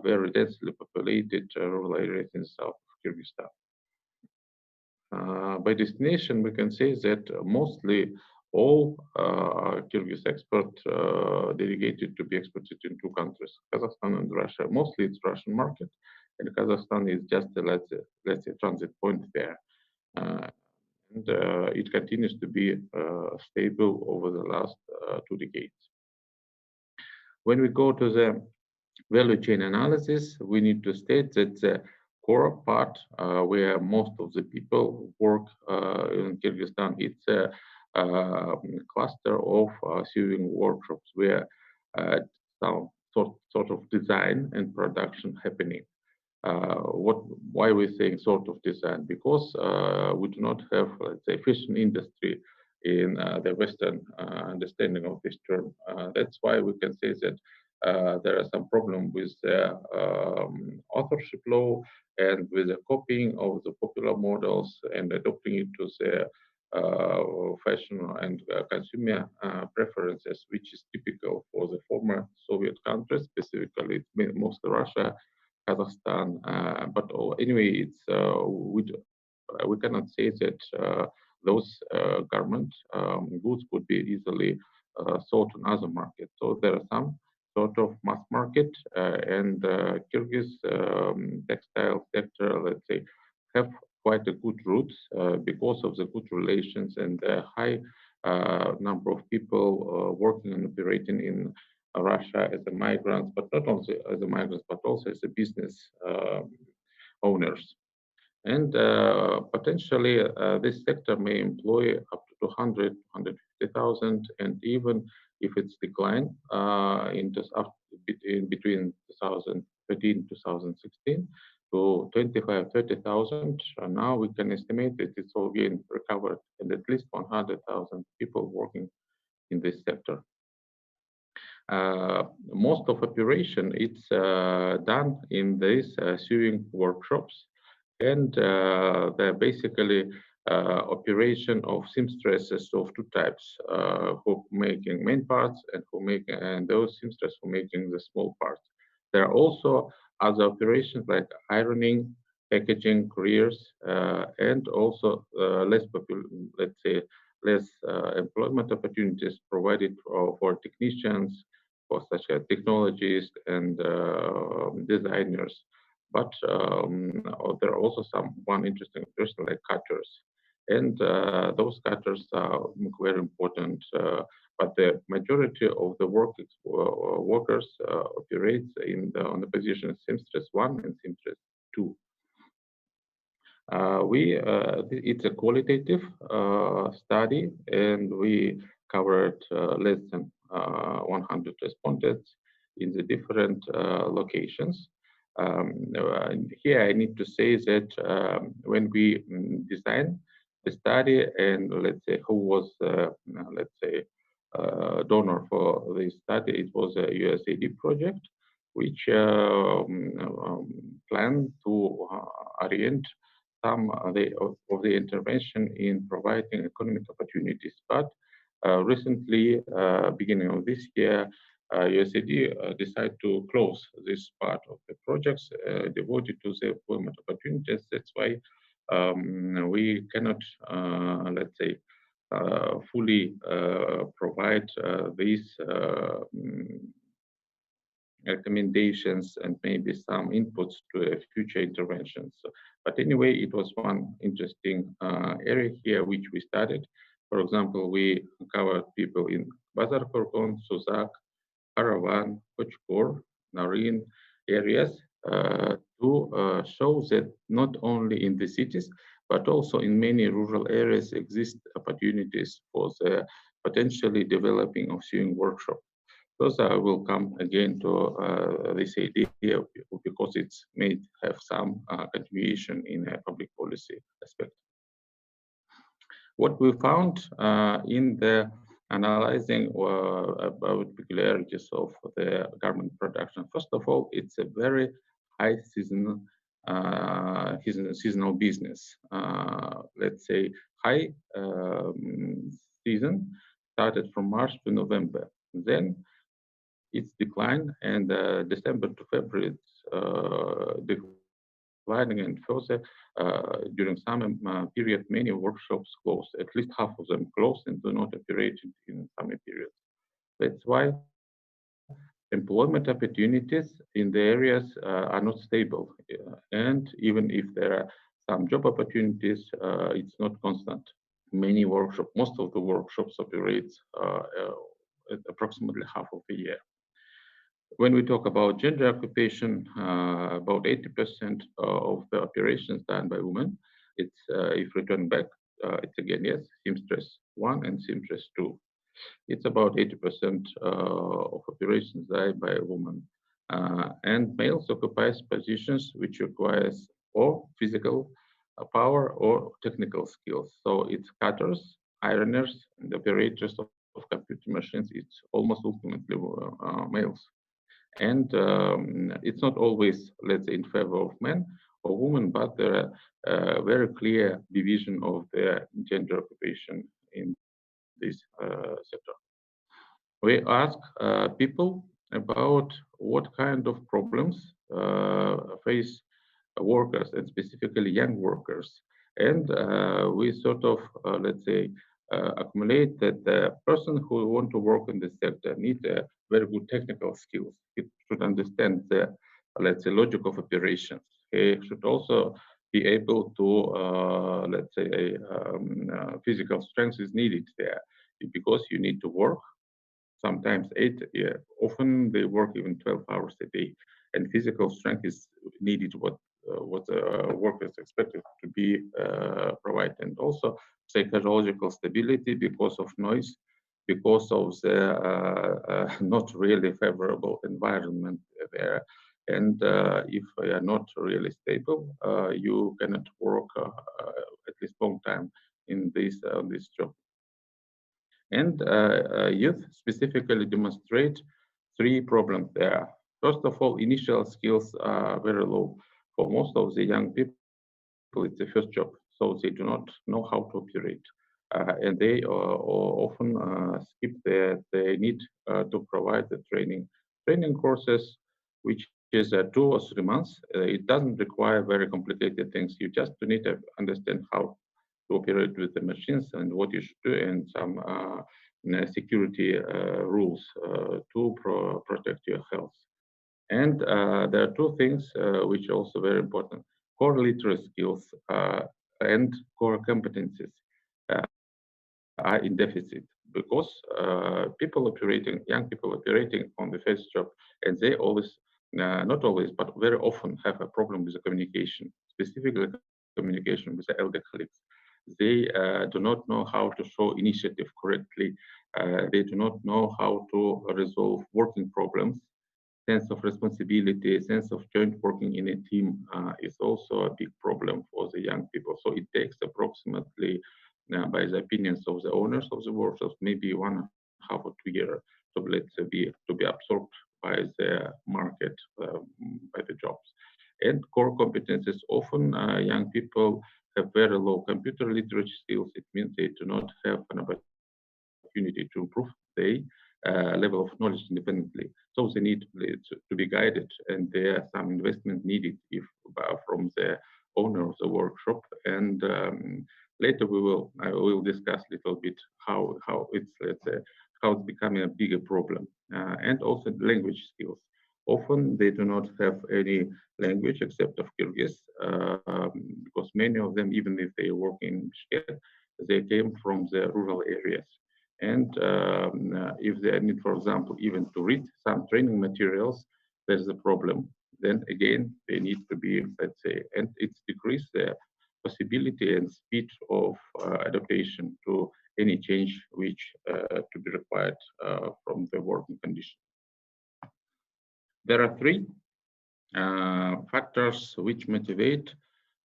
very densely populated rural areas in south of Kyrgyzstan. By destination, we can say that mostly all Kyrgyz export delegated to be exported in 2 countries, Kazakhstan and Russia. Mostly it's Russian market, and Kazakhstan is just a, let's say, transit point there. And it continues to be stable over the last 2 decades. When we go to the value chain analysis, we need to state that the core part where most of the people work in Kyrgyzstan, it's a cluster of sewing workshops where some sort of design and production happening. Why we're saying sort of design? Because we do not have, let's say, fashion industry in the Western understanding of this term. That's why we can say that there are some problem with the authorship law and with the copying of the popular models and adopting it to the fashion and consumer preferences, which is typical for the former Soviet countries, specifically mostly Russia, Kazakhstan. But anyway, it's we cannot say that those garment goods could be easily sold on other markets. So there are some sort of mass market, and Kyrgyz textile sector, let's say, have quite a good roots because of the good relations and the high number of people working and operating in Russia as a migrants, but not only as a migrants, but also as a business owners. And potentially, this sector may employ up to 200, 150,000, and even if it's declined in between 2013 2016 to 25, 30,000, now we can estimate that it's all again recovered, and at least 100,000 people working in this sector. Most of operation it's done in these sewing workshops, and they're basically operation of seamstresses of two types, who making main parts and those seamstresses who making the small parts. There are also other operations like ironing, packaging, couriers, and also less employment opportunities provided for technicians, for such as technologists and designers. But there are also one interesting person like cutters, and those cutters are very important. But the majority of the workers operates on the position seamstress 1 and seamstress 2. It's a qualitative study, and we covered less than 100 respondents in the different locations. Here I need to say that when we design the study, and let's say who was donor for this study, it was a USAID project, which planned to orient some of the intervention in providing economic opportunities. But recently, beginning of this year, USAID decided to close this part of the projects devoted to the employment opportunities. That's why we cannot, fully provide these recommendations and maybe some inputs to future interventions. But anyway, it was one interesting area here which we studied. For example, we covered people in Bazarkorgon, Suzak, Karavan, Kochkor, Narin areas to show that not only in the cities, but also in many rural areas exist opportunities for the potentially developing of sewing workshop. Those I will come again to this idea because it may have some continuation in a public policy aspect. What we found in the analyzing about peculiarities of the garment production, first of all, it's a very high seasonal business. Let's say high season started from March to November. Then it's declined, and December to February it's declining, and further during summer period many workshops closed, at least half of them closed and do not operate in summer periods. That's why employment opportunities in the areas are not stable, and even if there are some job opportunities, it's not constant. Many workshops, most of the workshops operate at approximately half of a year. When we talk about gender occupation, about 80% of the operations done by women. It's if return back, it's again yes, seamstress 1 and seamstress 2. It's about 80% of operations done by women, and males occupies positions which requires or physical power or technical skills. So it's cutters, ironers, and operators of computer machines. It's almost ultimately males. And it's not always, let's say, in favor of men or women, but there are very clear division of the gender occupation in this sector. We ask people about what kind of problems face workers, and specifically young workers. And we sort of, let's say, accumulate that the person who want to work in this sector need very good technical skills. He should understand the, let's say, logic of operations. He should also be able to, let's say, physical strength is needed there because you need to work sometimes 8, often they work even 12 hours a day, and physical strength is needed what the work is expected to be provided, and also psychological stability because of noise, because of the not really favorable environment there. And if you are not really stable, you cannot work at least long time in this job. And youth specifically demonstrate 3 problems there. First of all, initial skills are very low. For most of the young people, it's the first job, so they do not know how to operate. And they often skip they need to provide the training courses, which is 2 or 3 months. It doesn't require very complicated things. You just need to understand how to operate with the machines and what you should do, and some security rules to protect your health. And there are 2 things which are also very important: core literacy skills and core competencies are in deficit, because young people operating on the first job, and they always, not always, but very often have a problem with the communication, specifically communication with the elder colleagues. They do not know how to show initiative correctly. They do not know how to resolve working problems. Sense of responsibility, sense of joint working in a team is also a big problem for the young people. So it takes approximately, by the opinions of the owners of the workshops, maybe 1.5 or 2 years to be absorbed by the market, by the jobs. And core competences, often young people have very low computer literacy skills. It means they do not have an opportunity to improve their level of knowledge independently. So they need to be guided, and there are some investment needed from the owner of the workshop. And later I will discuss a little bit how it's, let's say, how it's becoming a bigger problem. And also language skills. Often they do not have any language except of Kyrgyz, because many of them, even if they work in Bishkek, they came from the rural areas. And if they need, for example, even to read some training materials, there's a problem. Then again, they need to be, let's say, and it's decreased the possibility and speed of adaptation to any change which to be required from the working condition. There are 3 factors which motivate,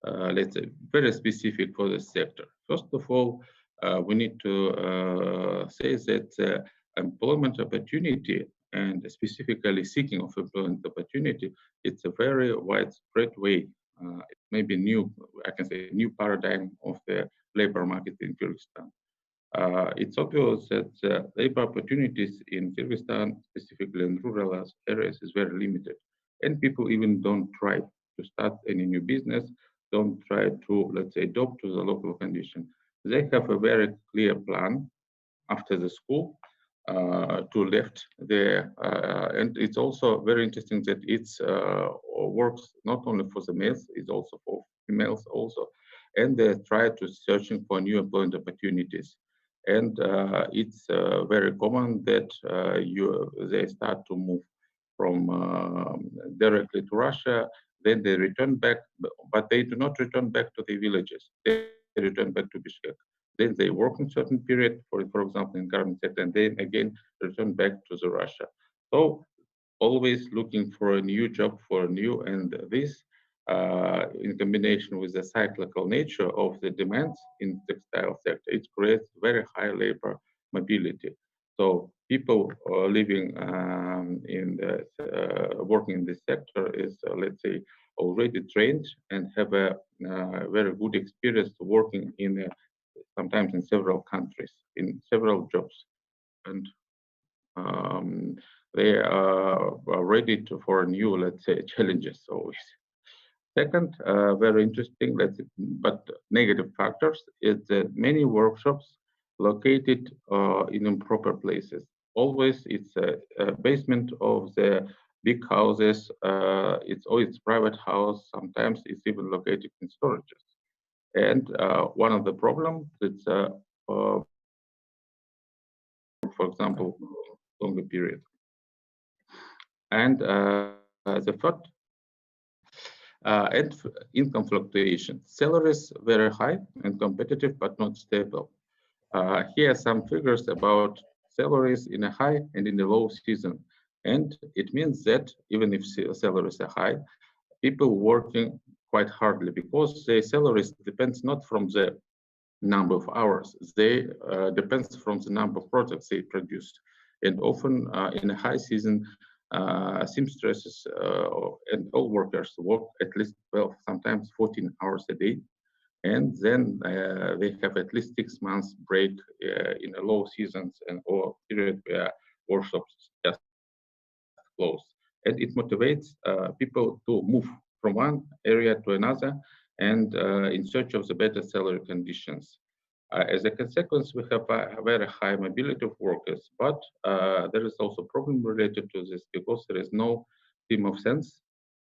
let's say, very specific for the sector. First of all, we need to say that employment opportunity, and specifically seeking of employment opportunity, it's a very widespread way. It may be I can say, new paradigm of the labor market in Kyrgyzstan. It's obvious that labor opportunities in Kyrgyzstan, specifically in rural areas, is very limited. And people even don't try to start any new business, don't try to, let's say, adapt to the local condition. They have a very clear plan after the school to left there. And it's also very interesting that it's works not only for the males, it's also for females also. And they try to searching for new employment opportunities. And it's very common that they start to move from directly to Russia, then they return back, but they do not return back to the villages. They return back to Bishkek. Then they work in certain period, for example, in garment sector, and then again return back to the Russia. So always looking for a new job, for a new, and this in combination with the cyclical nature of the demands in textile sector, it creates very high labor mobility. So people living working in this sector is, let's say, already trained and have a very good experience working in sometimes in several countries, in several jobs, and they are ready for new, let's say, challenges always. Second, very interesting, but negative factors is that many workshops located in improper places. Always it's a basement of the big houses. It's private house. Sometimes it's even located in storages. And one of the problems is, for example, longer period. And the third, and income fluctuation. Salaries very high and competitive, but not stable. Here are some figures about salaries in a high and in the low season. And it means that even if salaries are high, people working quite hardly because their salaries depends not from the number of hours, they depends from the number of products they produce. And often in a high season, seamstresses and all workers work at least 12, sometimes 14 hours a day. And then they have at least 6 months break in the low seasons and or period where workshops just close. And it motivates people to move from one area to another and in search of the better salary conditions. As a consequence, we have a very high mobility of workers, but there is also a problem related to this because there is no team of sense,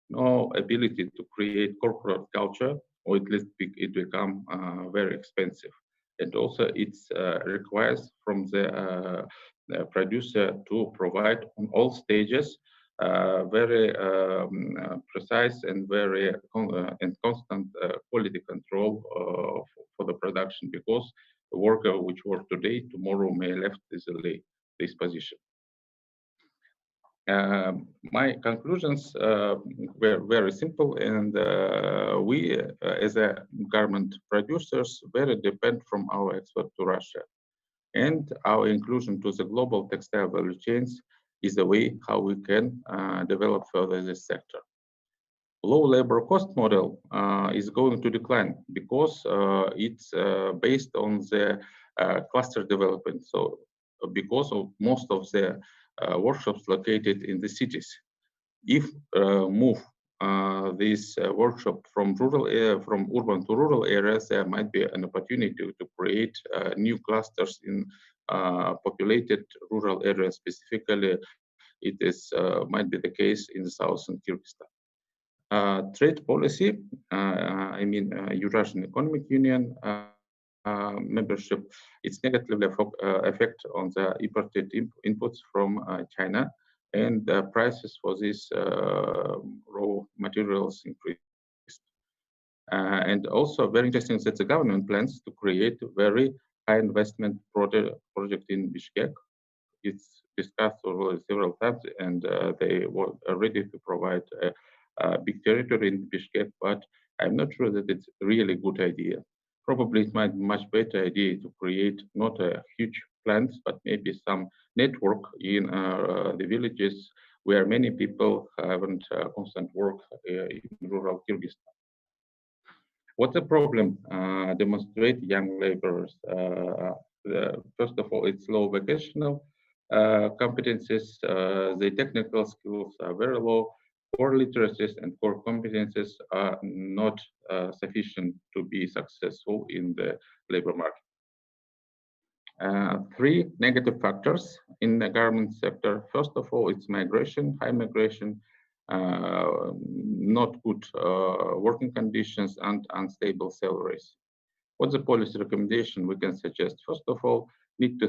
no ability to create corporate culture, or at least it become very expensive. And also it requires from the producer to provide on all stages very precise and very and constant quality control for the production, because the worker which work today, tomorrow may left easily this position. My conclusions were very simple, and we, as a garment producers, very depend from our export to Russia. And our inclusion to the global textile value chains is the way how we can develop further this sector. Low labor cost model is going to decline because it's based on the cluster development. So because of most of the workshops located in the cities, if move this workshop from urban to rural areas, there might be an opportunity to create new clusters in populated rural areas. Specifically, it is might be the case in the southern Kyrgyzstan. Trade policy, I mean Eurasian Economic Union membership, it's negatively affect on the imported inputs from China, and the prices for these raw materials increased. And also very interesting that the government plans to create a very high investment project in Bishkek. It's discussed already several times, and they were ready to provide a big territory in Bishkek, but I'm not sure that it's really a good idea. Probably it might be much better idea to create not a huge plants, but maybe some network in the villages where many people haven't constant work in rural Kyrgyzstan. What's the problem? Demonstrate young laborers. First of all, it's low vocational competencies. The technical skills are very low. Core literacies and core competences are not sufficient to be successful in the labor market. 3 negative factors in the garment sector. First of all, it's migration, high migration, not good working conditions, and unstable salaries. What's the policy recommendation we can suggest? First of all, need to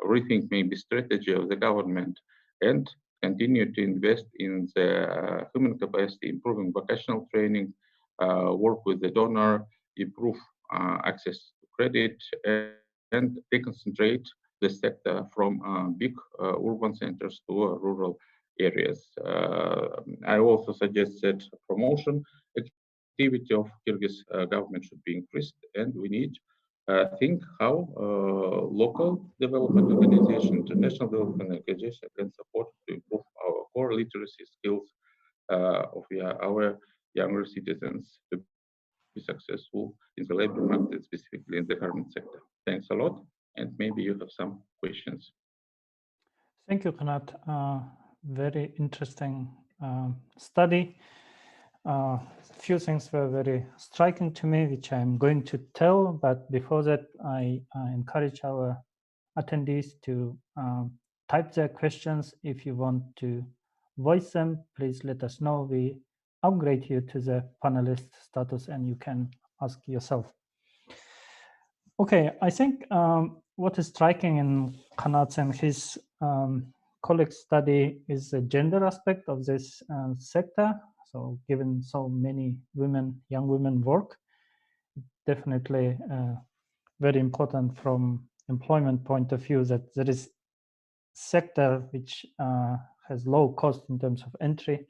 rethink maybe strategy of the government and continue to invest in the human capacity, improving vocational training, work with the donor, improve access to credit, and deconcentrate the sector from big urban centers to rural areas. I also suggest that promotion activity of Kyrgyz government should be increased, and we need think how local development organization, international development organization can support to improve our more literacy skills of our younger citizens to be successful in the labor market, specifically in the garment sector. Thanks a lot, and maybe you have some questions. Thank you, Kanat. Very interesting study. A few things were very striking to me, which I'm going to tell, but before that, I encourage our attendees to type their questions. If you want to voice them, please let us know. We upgrade you to the panelist status and you can ask yourself. Okay, I think what is striking in Kanat and his colleagues' study is the gender aspect of this sector. So given so many women, young women work, definitely very important from employment point of view that there is sector which has low cost in terms of entry,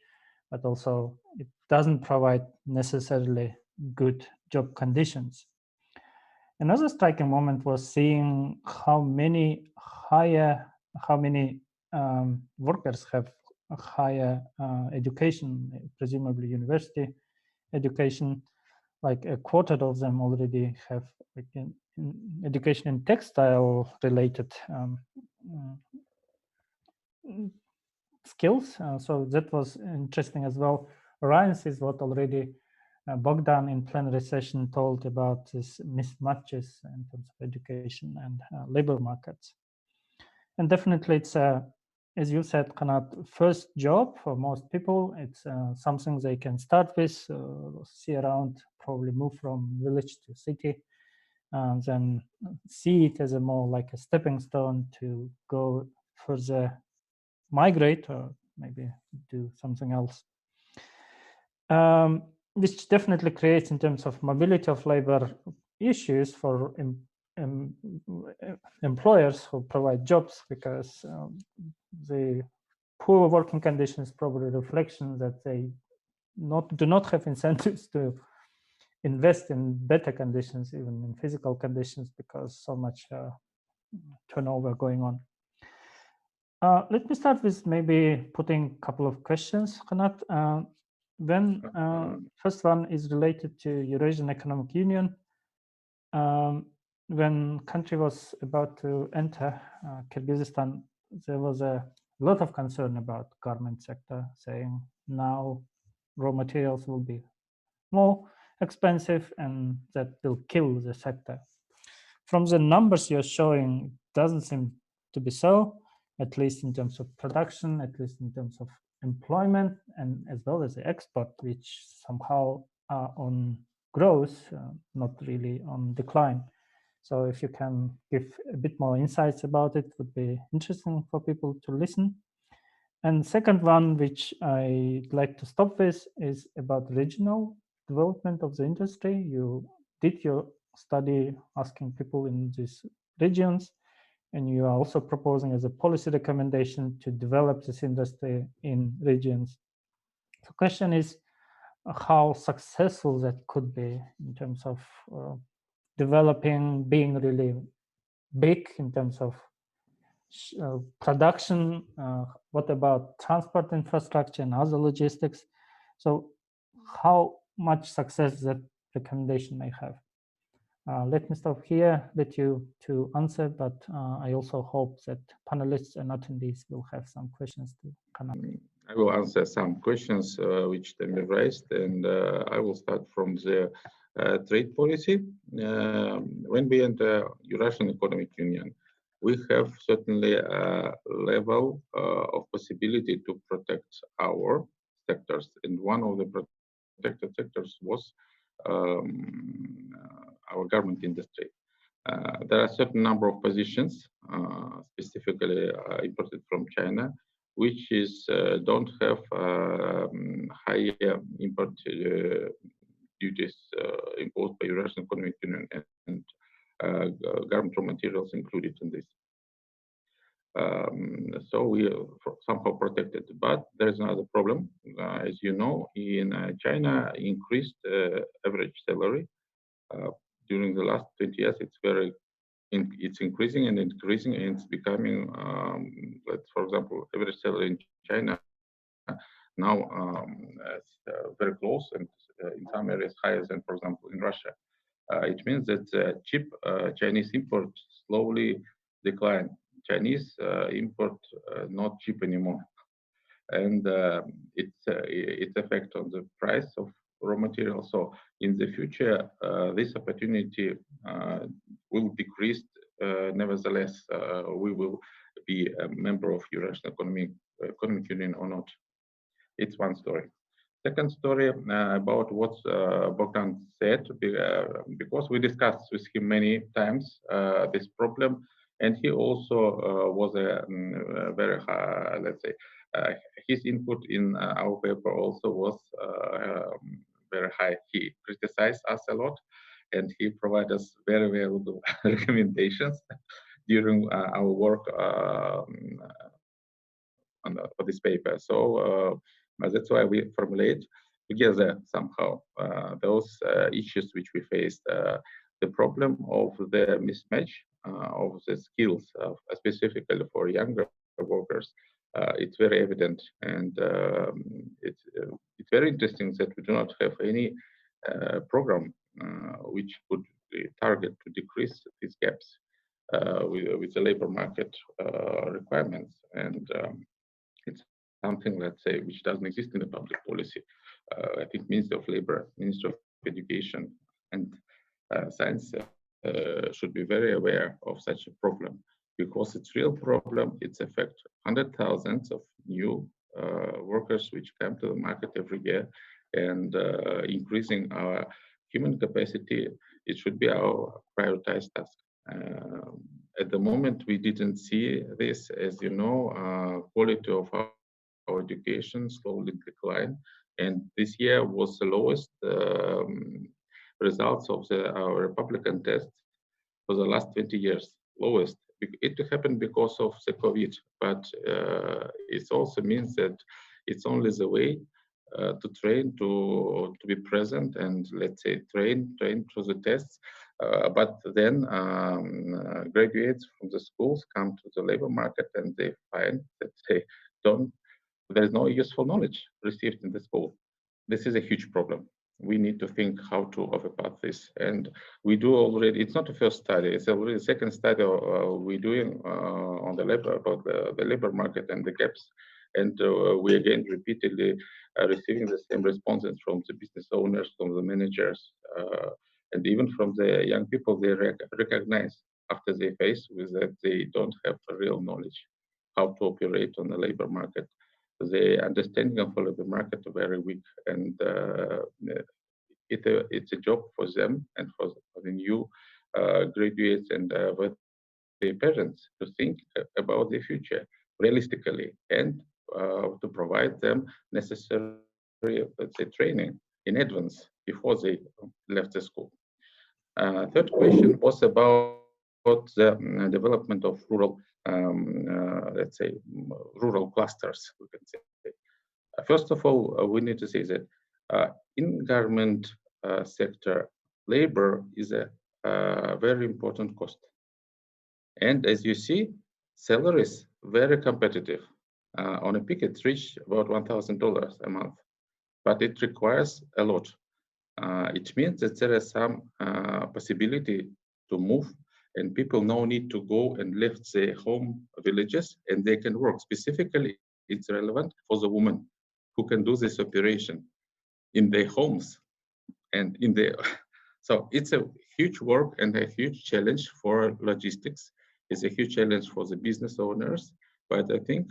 but also it doesn't provide necessarily good job conditions. Another striking moment was seeing how many workers have a higher education, presumably university education. Like a quarter of them already have like in education in textile related skills. So that was interesting as well. Orions is what already Bogdan in plenary session told about this mismatches in terms of education and labor markets. And definitely it's, as you said, Kanat, first job for most people. It's something they can start with, see around, probably move from village to city, and then see it as a more like a stepping stone to go further, migrate, or maybe do something else. Which definitely creates, in terms of mobility of labor, issues for employers who provide jobs, because the poor working conditions probably reflection that they do not have incentives to invest in better conditions, even in physical conditions, because so much turnover going on. Let me start with maybe putting a couple of questions, Kanat. First one is related to Eurasian Economic Union. When country was about to enter Kyrgyzstan, there was a lot of concern about garment sector, saying now raw materials will be more expensive and that will kill the sector. From the numbers you're showing, it doesn't seem to be so, at least in terms of production, at least in terms of employment, and as well as the export, which somehow are on growth, not really on decline. So if you can give a bit more insights about it, would be interesting for people to listen. And second one, which I'd like to stop with, is about regional development of the industry. You did your study asking people in these regions, and you are also proposing as a policy recommendation to develop this industry in regions. The question is how successful that could be in terms of developing, being really big in terms of production. What about transport infrastructure and other logistics? So how much success that recommendation may have? Let me stop here, let you to answer, but I also hope that panelists and attendees will have some questions to come up. I will answer some questions which Damir raised, and I will start from the trade policy. When we enter Eurasian Economic Union, we have certainly a level of possibility to protect our sectors, and one of the protected sectors was our garment industry. There are a certain number of positions, specifically imported from China, which is don't have higher import duties imposed by Eurasian Economic Union, and garment raw materials included in this. So we are somehow protected, but there's another problem. As you know, in China, increased average salary during the last 20 years. It's increasing and increasing, and it's becoming, for example, average salary in China now very close and in some areas higher than, for example, in Russia. It means that cheap Chinese import slowly decline. Chinese import not cheap anymore, and its effect on the price of raw material. So in the future, this opportunity will decrease. Nevertheless, we will be a member of Eurasian Economic Union or not. It's one story. Second story about what Bogdan said, because we discussed with him many times this problem, and he also was a very, let's say, his input in our paper also was very high. He criticized us a lot, and he provided us very valuable recommendations during our work for this paper. So that's why we formulate together somehow those issues which we faced. The problem of the mismatch of the skills, specifically for younger workers, it's very evident, and it's very interesting that we do not have any program which could target to decrease these gaps with the labor market requirements, and it's something, let's say, which doesn't exist in the public policy. I think Ministry of Labor, Ministry of Education, and Science should be very aware of such a problem, because it's real problem. It's affect 100,000 of new workers which come to the market every year, and increasing our human capacity, it should be our prioritized task. At the moment, we didn't see this. As you know, quality of our education slowly decline, and this year was the lowest results of our Republican tests for the last 20 years, lowest. It happened because of the COVID, but it also means that it's only the way to train to be present and, let's say, train through the tests. But then graduates from the schools come to the labor market and they find that there's no useful knowledge received in the school. This is a huge problem. We need to think how to overpass this, and we do already. It's not the first study; it's already the second study we're doing on the labor about the labor market and the gaps. And we again repeatedly receiving the same responses from the business owners, from the managers, and even from the young people. They recognize after they face with that they don't have real knowledge how to operate on the labor market. The understanding of the labor market is very weak, and it's a job for them and for the new graduates and their parents to think about the future realistically, and to provide them necessary, let's say, training in advance before they left the school. Third question was about the development of rural, let's say, rural clusters, we can say. First of all, we need to say that in government sector, labor is a very important cost. And as you see, salaries very competitive. On a peak, it's reached about $1,000 a month, but it requires a lot. It means that there is some possibility to move, and people now need to go and left their home villages, and they can work. Specifically, it's relevant for the women who can do this operation in their homes and in their. So it's a huge work and a huge challenge for logistics. It's a huge challenge for the business owners, but I think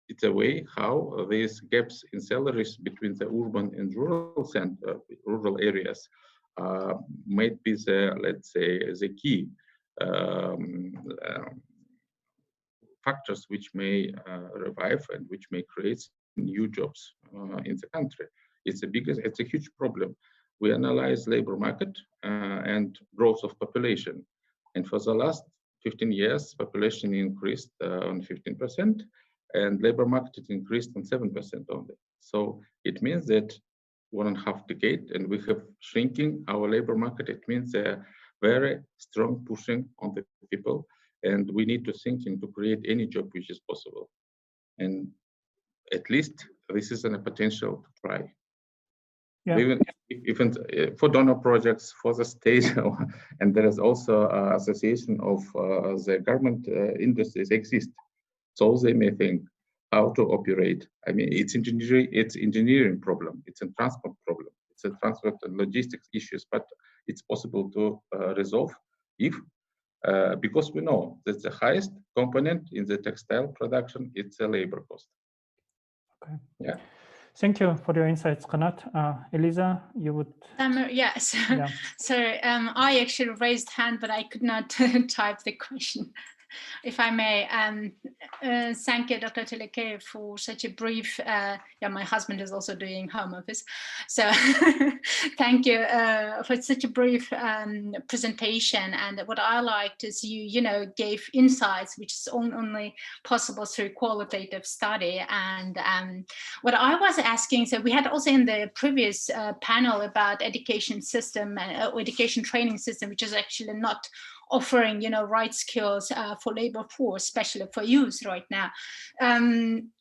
it's a way how these gaps in salaries between the urban and rural areas might be the, let's say, the key factors which may revive and which may create new jobs in the country. It's a huge problem. We analyze labor market and growth of population, and for the last 15 years, population increased on 15%, and labor market increased on 7% only. So it means that 1.5 decade, and we have shrinking our labor market. It means a very strong pushing on the people, and we need to think to create any job which is possible. And at least this is a potential to try. Yeah. Even for donor projects, for the state, and there is also association of the government industries exist. So they may think how to operate. I mean, it's engineering problem. It's a transport problem. It's a transport and logistics issues, but it's possible to resolve if, because we know that the highest component in the textile production, it's a labor cost. Okay. Yeah. Thank you for your insights, Kanat. Elisa, you would. Yeah. So I actually raised hand, but I could not type the question. If I may, thank you, Dr. Tilekeyev, for such a brief, yeah, my husband is also doing home office. So thank you for such a brief presentation. And what I liked is you gave insights, which is only possible through qualitative study. And what I was asking, so we had also in the previous panel about education system, education training system, which is actually not offering, right skills for labor force, especially for youth right now.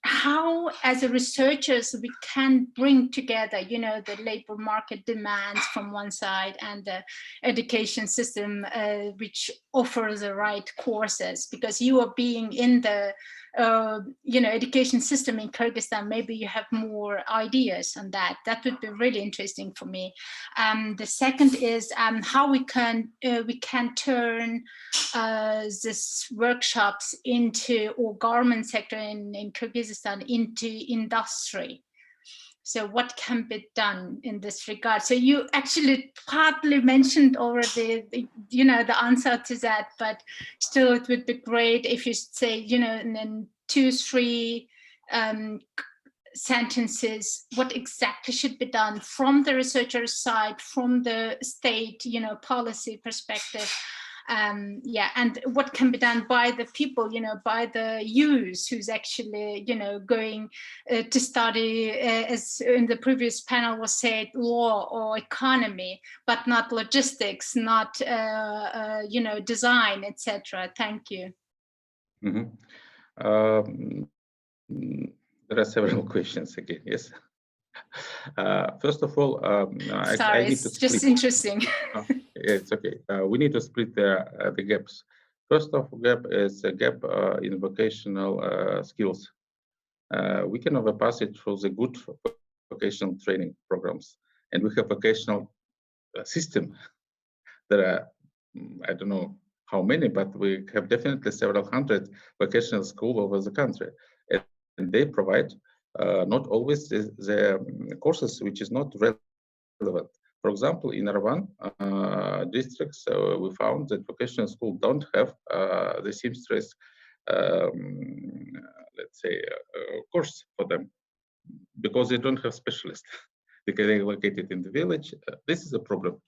How, as a researchers, we can bring together, the labor market demands from one side and the education system, which offers the right courses, because you are being in the education system in Kyrgyzstan, maybe you have more ideas on that. That would be really interesting for me. The second is how we can turn this workshops into, or garment sector in Kyrgyzstan into industry. So what can be done in this regard? So you actually partly mentioned already, the answer to that, but still it would be great if you say, in 2-3 sentences, what exactly should be done from the researcher's side, from the state, policy perspective. And what can be done by the people, by the youth who's actually, going to study, as in the previous panel was said, law or economy, but not logistics, not, design, etc. Thank you. Mm-hmm. There are several questions again, yes. First of all, sorry, it's just interesting. It's okay. We need to split the gaps. First of gap is a gap in vocational skills. We can overpass it through the good vocational training programs, and we have vocational system. There are, I don't know how many, but we have definitely several hundred vocational schools over the country, and they provide not always the courses which is not relevant. For example, in Aravan districts, we found that vocational schools don't have the seamstress, let's say, course for them, because they don't have specialists. Because they're located in the village. This is a problem.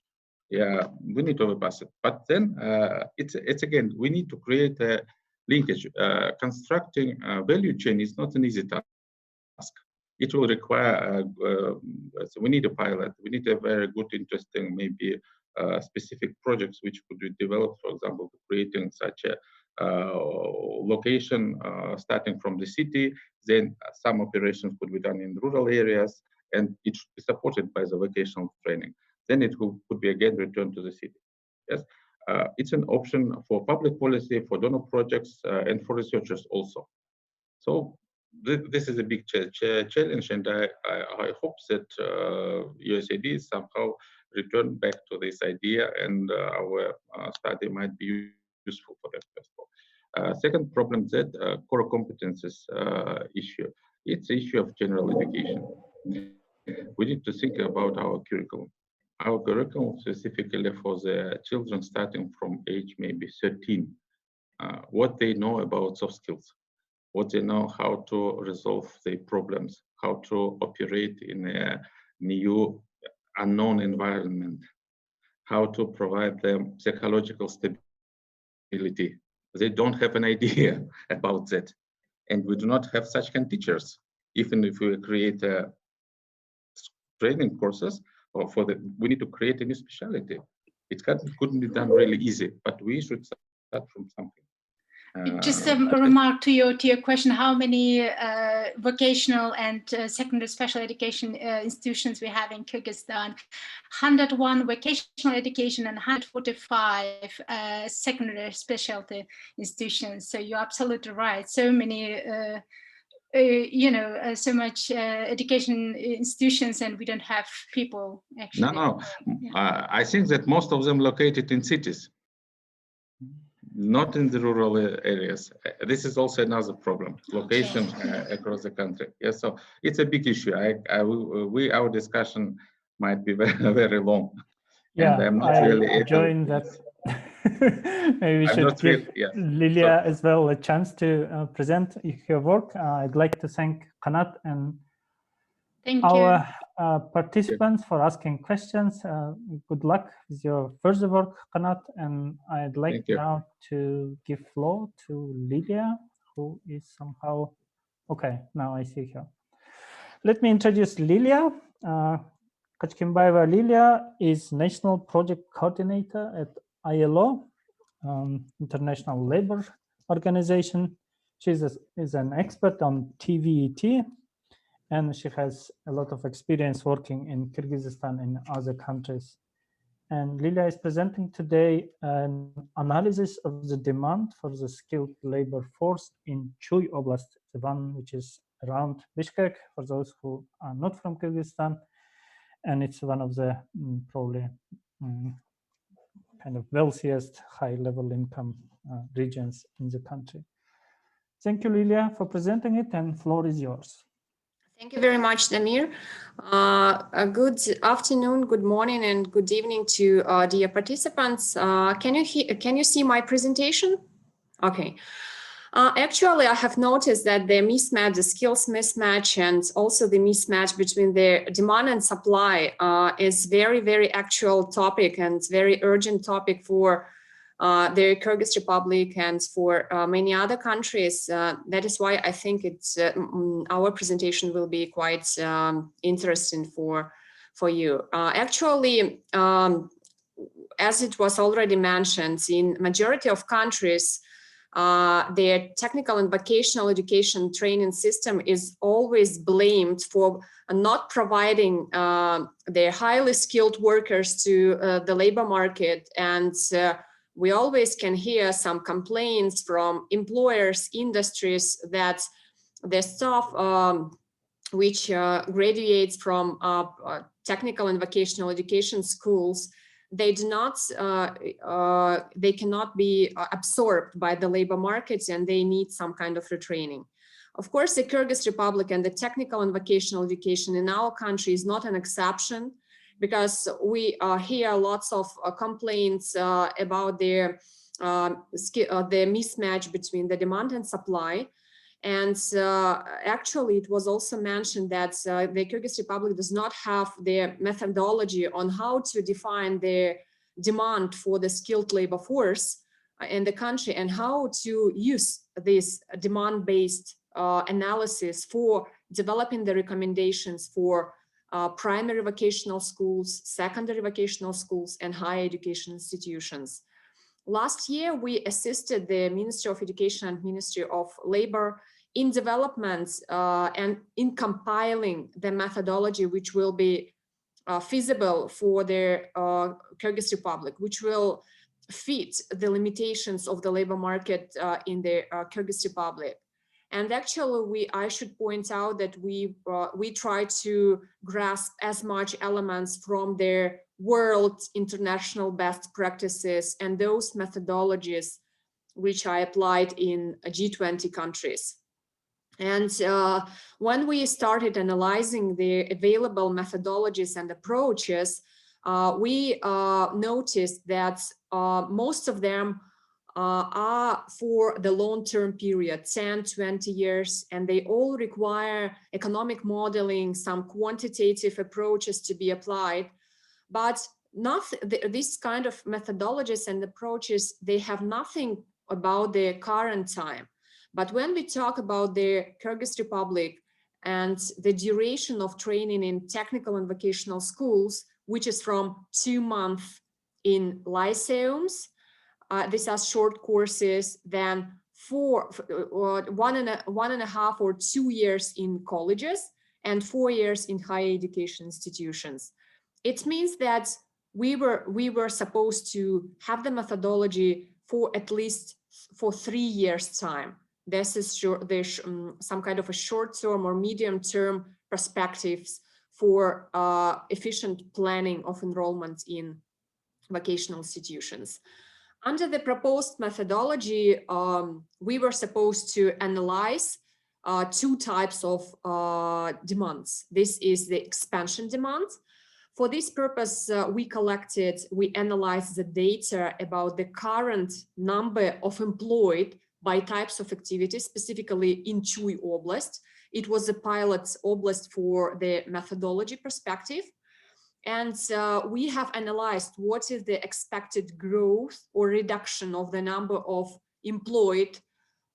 Yeah, we need to overpass it. But then it's again, we need to create a linkage. Constructing a value chain is not an easy task. It will require, so we need a pilot. We need a very good, interesting, maybe specific projects which could be developed, for example, creating such a location starting from the city. Then some operations could be done in rural areas, and it should be supported by the vocational training. Then it could be again returned to the city. Yes, it's an option for public policy, for donor projects, and for researchers also. So this is a big challenge, and I hope that USAID somehow return back to this idea, and our study might be useful for that as well. Second problem, that core competences issue. It's the issue of general education. We need to think about our curriculum. Our curriculum specifically for the children starting from age maybe 13, what they know about soft skills, what they know how to resolve their problems, how to operate in a new unknown environment, how to provide them psychological stability. They don't have an idea about that. And we do not have such kind of teachers. Even if we create training courses, or we need to create a new specialty. It couldn't be done really easy, but we should start from something. Just a remark to your question: how many vocational and secondary special education institutions we have in Kyrgyzstan? 101 vocational education and 145 secondary specialty institutions. So you're absolutely right. So many, so much education institutions, and we don't have people actually. No. I think that most of them located in cities, not in the rural areas. This is also another problem, location across the country. Yes, so it's a big issue. Our discussion might be very, very long. Yeah, and I'm not I really joined that. Maybe we should give Liliia as well a chance to present her work. I'd like to thank Kanat and our participants for asking questions. Good luck with your further work, Kanat. And I'd like now to give floor to Liliia, who is somehow, okay, now I see her. Let me introduce Liliia. Kachkinbaeva Liliia is National Project Coordinator at ILO, International Labour Organization. She is an expert on TVET, and she has a lot of experience working in Kyrgyzstan and other countries. And Liliia is presenting today an analysis of the demand for the skilled labor force in Chuy oblast, the one which is around Bishkek, for those who are not from Kyrgyzstan. And it's one of the probably kind of wealthiest high-level income regions in the country. Thank you, Liliia, for presenting it, and floor is yours. Thank you very much, Damir. Good afternoon, good morning, and good evening to dear participants. Can you see my presentation? Okay. Actually, I have noticed that the mismatch, the skills mismatch, and also the mismatch between the demand and supply is very, very actual topic and very urgent topic for the Kyrgyz Republic and for many other countries. That is why I think it's our presentation will be quite interesting for you. Actually, as it was already mentioned, in majority of countries, their technical and vocational education training system is always blamed for not providing their highly skilled workers to the labor market. And we always can hear some complaints from employers, industries, that their staff which graduates from technical and vocational education schools, they cannot be absorbed by the labor markets, and they need some kind of retraining. Of course, the Kyrgyz Republic and the technical and vocational education in our country is not an exception, because we hear lots of complaints about the mismatch between the demand and supply. And actually, it was also mentioned that the Kyrgyz Republic does not have the methodology on how to define the demand for the skilled labor force in the country, and how to use this demand-based analysis for developing the recommendations for primary vocational schools, secondary vocational schools, and higher education institutions. Last year, we assisted the Ministry of Education and Ministry of Labor in development and in compiling the methodology which will be feasible for the Kyrgyz Republic, which will fit the limitations of the labor market in the Kyrgyz Republic. And actually, I should point out that we try to grasp as much elements from their world international best practices and those methodologies which I applied in G20 countries. And when we started analyzing the available methodologies and approaches, we noticed that most of them are for the long-term period, 10, 20 years, and they all require economic modeling, some quantitative approaches to be applied. But this kind of methodologies and approaches, they have nothing about the current time. But when we talk about the Kyrgyz Republic and the duration of training in technical and vocational schools, which is from 2 months in lyceums, these are short courses, then for 1.5 or 2 years in colleges and 4 years in higher education institutions. It means that we were supposed to have the methodology for at least for 3 years time. This is there's some kind of a short-term or medium-term perspectives for efficient planning of enrollment in vocational institutions. Under the proposed methodology, we were supposed to analyze 2 types of demands. This is the expansion demand. For this purpose, we analyzed the data about the current number of employed by types of activities, specifically in Chuy oblast. It was a pilot oblast for the methodology perspective. And we have analyzed what is the expected growth or reduction of the number of employed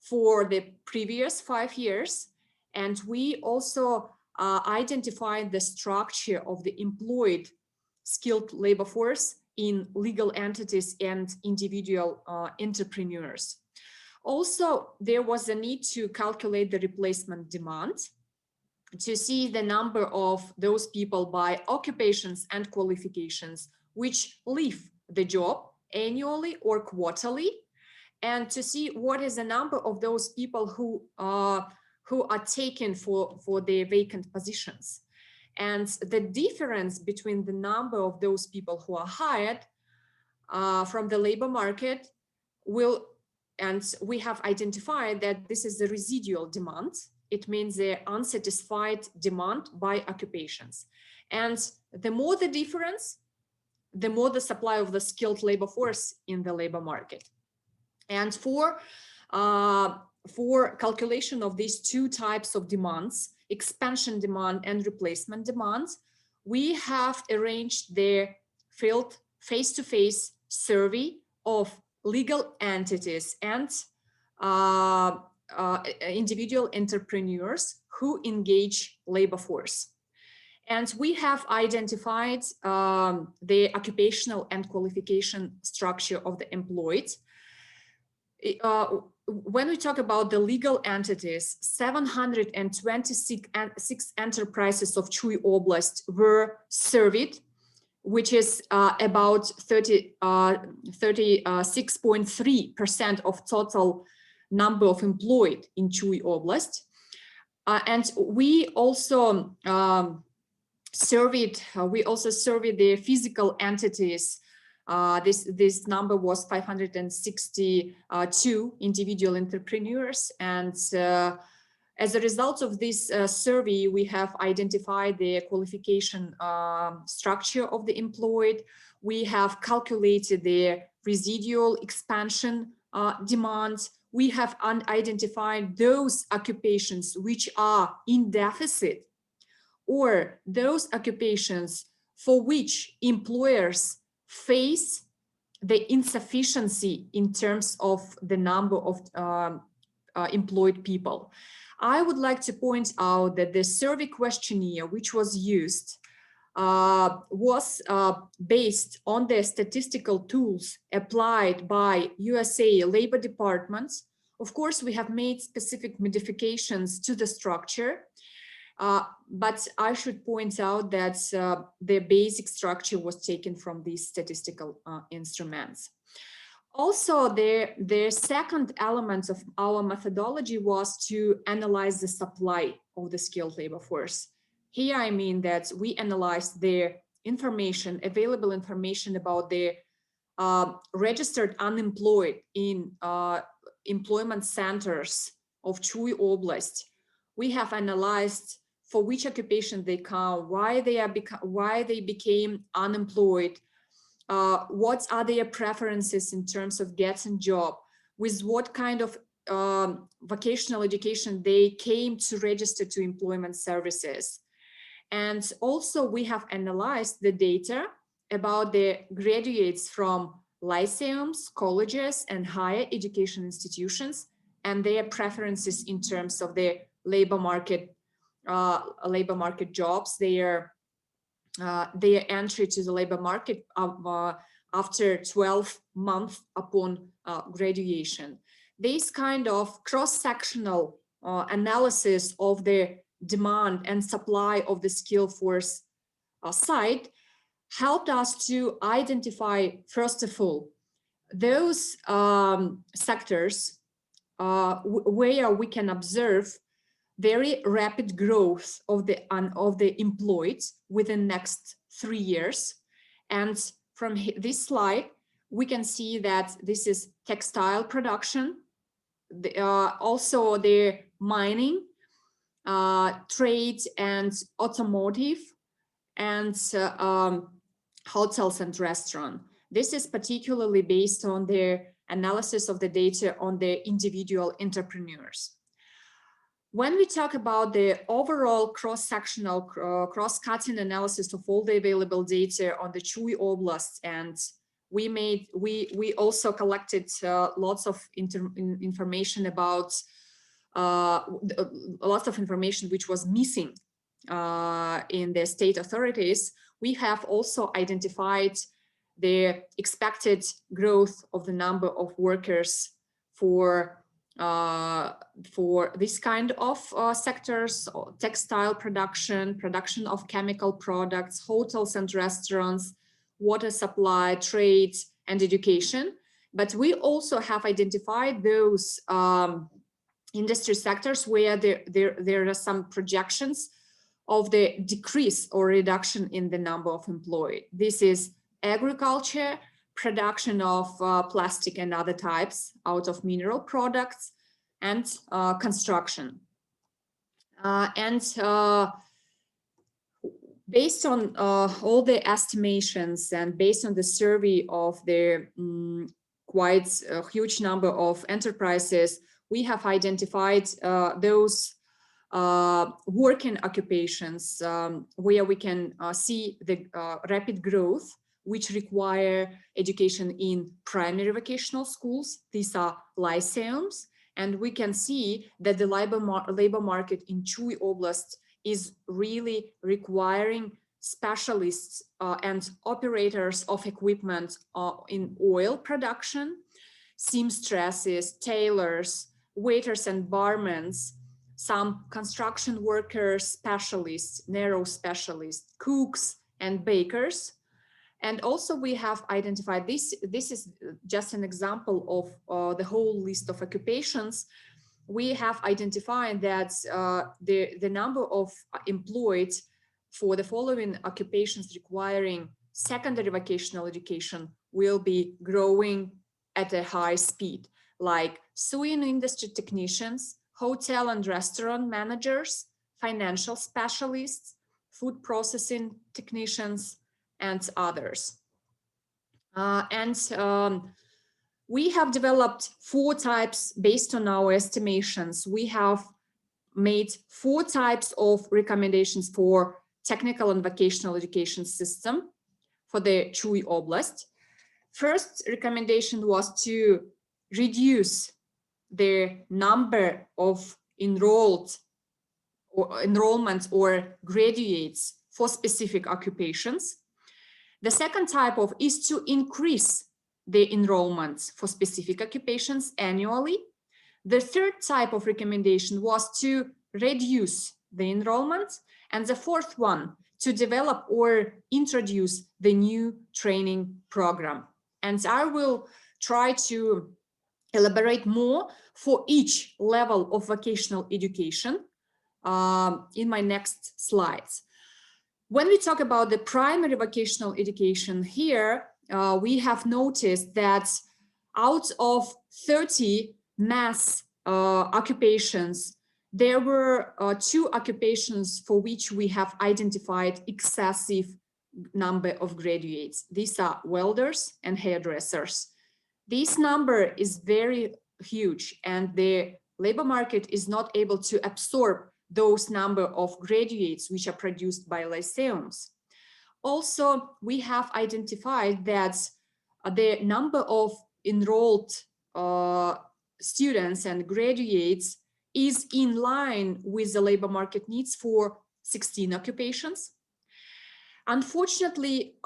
for the previous 5 years. And we also identified the structure of the employed skilled labor force in legal entities and individual entrepreneurs. Also, there was a need to calculate the replacement demand to see the number of those people by occupations and qualifications which leave the job annually or quarterly, and to see what is the number of those people who are taken for their vacant positions. And the difference between the number of those people who are hired from the labor market and we have identified that this is the residual demand. It means the unsatisfied demand by occupations. And the more the difference, the more the supply of the skilled labor force in the labor market. And for calculation of these 2 types of demands, expansion demand and replacement demands, we have arranged the field face-to-face survey of legal entities and individual entrepreneurs who engage labor force. And we have identified the occupational and qualification structure of the employed. When we talk about the legal entities, 726 enterprises of Chuy Oblast were surveyed, which is about 36.3% of total number of employed in Chuy Oblast. And we also surveyed the physical entities. This number was 562 individual entrepreneurs. And as a result of this survey, we have identified the qualification structure of the employed. We have calculated the residual expansion demands. We have identified those occupations which are in deficit, or those occupations for which employers face the insufficiency in terms of the number of employed people. I would like to point out that the survey questionnaire which was used was based on the statistical tools applied by USA Labor Department. Of course, we have made specific modifications to the structure, but I should point out that the basic structure was taken from these statistical instruments. Also, the second element of our methodology was to analyze the supply of the skilled labor force. Here, I mean that we analyzed the information, available information about the registered unemployed in employment centers of Chuy Oblast. We have analyzed for which occupation they come, why they became unemployed, what are their preferences in terms of getting job, with what kind of vocational education they came to register to employment services. And also we have analyzed the data about the graduates from lyceums, colleges, and higher education institutions, and their preferences in terms of the labor market jobs, their entry to the labor market after 12 months upon graduation. this kind of cross-sectional analysis of the demand and supply of the skill force side helped us to identify, first of all, those sectors where we can observe very rapid growth of the employed within next 3 years. And from this slide, we can see that this is textile production, also the mining, trade and automotive, and hotels and restaurants. This is particularly based on their analysis of the data on the individual entrepreneurs. When we talk about the overall cross-sectional, cross-cutting analysis of all the available data on the Chuy oblast, and we also collected lots of information about lots of information which was missing in the state authorities. We have also identified the expected growth of the number of workers for this kind of sectors: textile production, production of chemical products, hotels and restaurants, water supply, trade, and education. But we also have identified those industry sectors where there are some projections of the decrease or reduction in the number of employed. This is agriculture, production of plastic and other types out of mineral products, and construction. Based on all the estimations and based on the survey of the quite a huge number of enterprises, we have identified those working occupations where we can see the rapid growth, which require education in primary vocational schools. These are lyceums, and we can see that the labor market in Chuy Oblast is really requiring specialists and operators of equipment in oil production, seamstresses, tailors, waiters and barmen, some construction workers, specialists, narrow specialists, cooks and bakers. And also we have identified this is just an example of the whole list of occupations. We have identified that the number of employed for the following occupations requiring secondary vocational education will be growing at a high speed, like sewing industry technicians, hotel and restaurant managers, financial specialists, food processing technicians, and others. We have developed 4 types based on our estimations. We have made 4 types of recommendations for technical and vocational education system for the Chuy Oblast. First recommendation was to reduce the number of enrollments or graduates for specific occupations. The second type is to increase the enrollments for specific occupations annually. The third type of recommendation was to reduce the enrollment. And the fourth one, to develop or introduce the new training program. And I will try to elaborate more for each level of vocational education in my next slides. When we talk about the primary vocational education here, we have noticed that out of 30 mass occupations, there were 2 occupations for which we have identified excessive number of graduates. These are welders and hairdressers. This number is very huge, and the labor market is not able to absorb those number of graduates which are produced by lyceums. Also, we have identified that the number of enrolled students and graduates is in line with the labor market needs for 16 occupations. Unfortunately,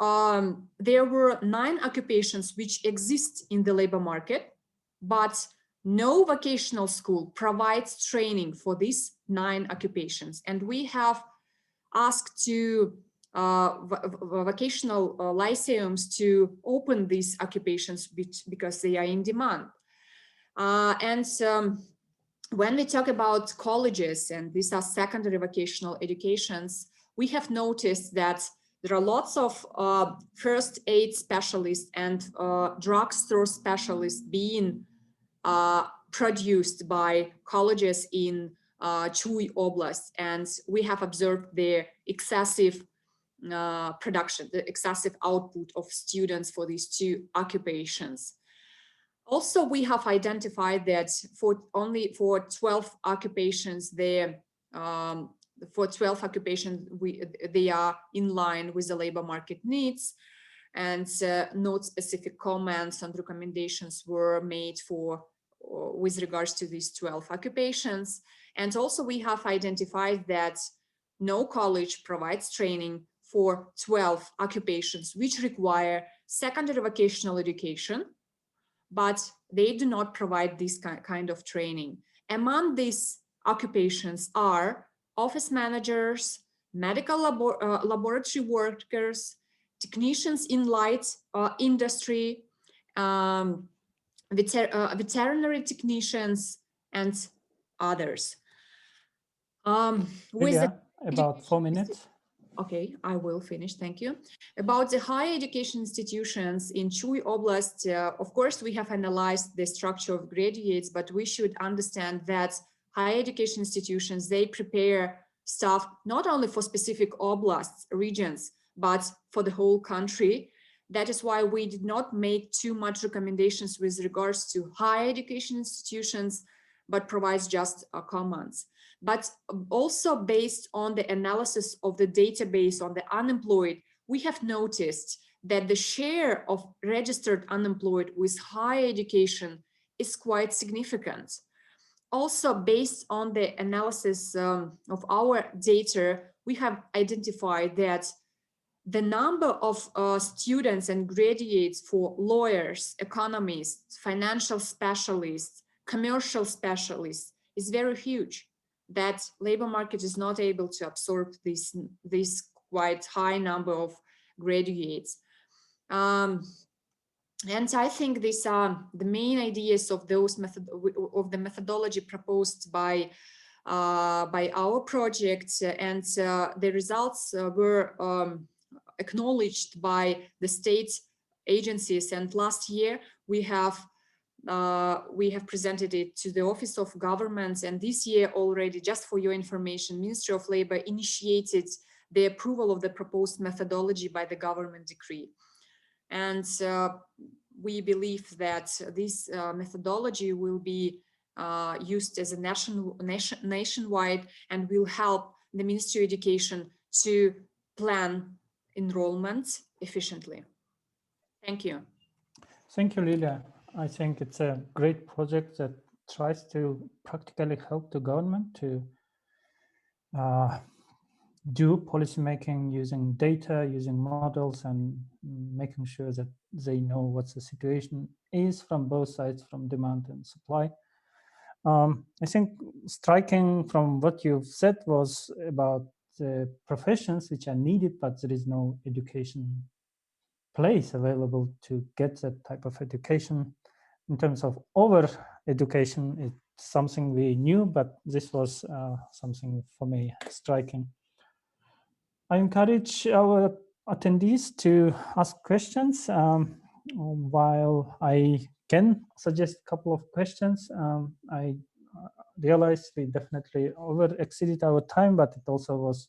there were 9 occupations which exist in the labor market, but no vocational school provides training for these 9 occupations. And we have asked to vocational lyceums to open these occupations because they are in demand. When we talk about colleges, and these are secondary vocational educations, we have noticed that there are lots of first aid specialists and drugstore specialists being produced by colleges in Chuy oblast, and we have observed their excessive production, the excessive output of students for these 2 occupations. Also, we have identified that for 12 occupations, they are in line with the labor market needs, and no specific comments and recommendations were made with regards to these 12 occupations. And also we have identified that no college provides training for 12 occupations which require secondary vocational education, but they do not provide this kind of training. Among these occupations are office managers, medical laboratory workers, technicians in light industry, veterinary technicians, and others. Liliia, about 4 minutes. Okay, I will finish, thank you. About the higher education institutions in Chuy Oblast, of course, we have analyzed the structure of graduates, but we should understand that higher education institutions, they prepare staff not only for specific oblasts, regions, but for the whole country. That is why we did not make too much recommendations with regards to higher education institutions, but provides just comments. But also based on the analysis of the database on the unemployed, we have noticed that the share of registered unemployed with higher education is quite significant. Also, based on the analysis of our data, we have identified that the number of students and graduates for lawyers, economists, financial specialists, commercial specialists is very huge. That labor market is not able to absorb this quite high number of graduates. And I think these are the main ideas of those the methodology proposed by our project, and the results were acknowledged by the state agencies. And last year we have presented it to the Office of Government, and this year already, just for your information, Ministry of Labor initiated the approval of the proposed methodology by the government decree. And we believe that this methodology will be used as a nationwide, and will help the Ministry of Education to plan enrollment efficiently. Thank you. Thank you, Liliia. I think it's a great project that tries to practically help the government to do policymaking using data, using models, and making sure that they know what the situation is from both sides, from demand and supply. I think striking from what you've said was about the professions which are needed, but there is no education place available to get that type of education. In terms of over education, it's something we knew, but this was something for me striking. I encourage our attendees to ask questions. While I can suggest a couple of questions, I realized we definitely over-exceeded our time, but it also was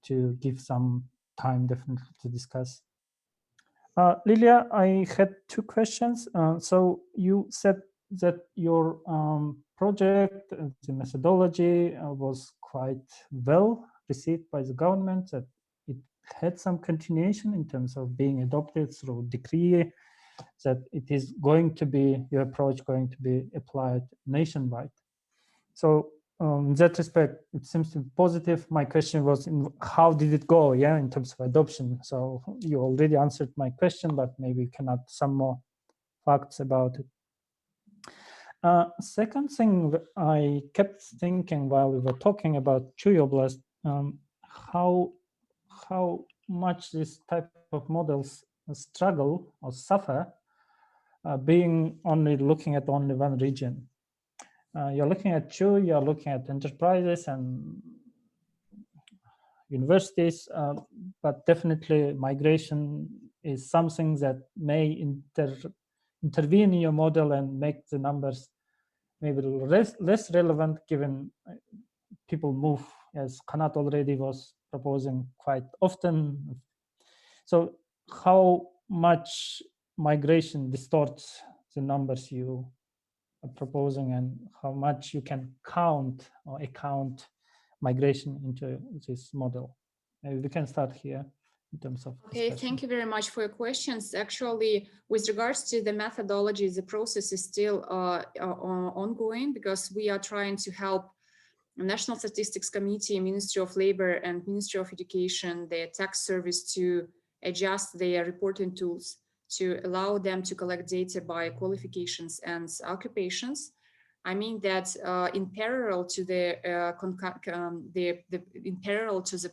to give some time definitely to discuss. Liliia, I had 2 questions. So you said that your project, the methodology was quite well received by the government, that it had some continuation in terms of being adopted through decree, that it is going to be, your approach going to be applied nationwide. So in that respect, it seems to be positive. My question was, how did it go, in terms of adoption? So you already answered my question, but maybe you can add some more facts about it. Second thing that I kept thinking while we were talking about Chuy oblast, how much this type of models struggle or suffer being only looking at only one region. You're looking at Chuy, you're looking at enterprises and universities, but definitely migration is something that may intervene in your model and make the numbers maybe less relevant, given people move, as Kanat already was proposing, quite often. So how much migration distorts the numbers you are proposing, and how much you can count or account migration into this model? Maybe we can start here in terms of Okay, discussion. thank you very much for your questions. Actually, with regards to the methodology, the process is still ongoing, because we are trying to help the National Statistics Committee, Ministry of Labor and Ministry of Education, their tax service, to adjust their reporting tools to allow them to collect data by qualifications and occupations. I mean that in parallel to the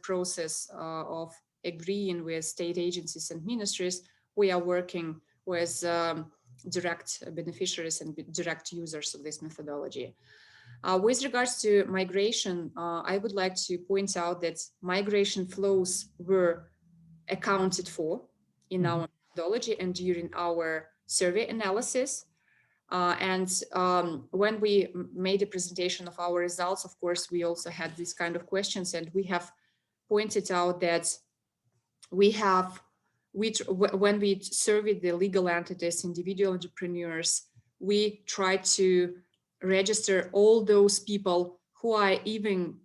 process of agreeing with state agencies and ministries, we are working with direct beneficiaries and direct users of this methodology. With regards to migration, I would like to point out that migration flows were accounted for in our methodology and during our survey analysis. When we made a presentation of our results, of course, we also had these kind of questions, and we have pointed out that when we surveyed the legal entities, individual entrepreneurs, we tried to register all those people who are even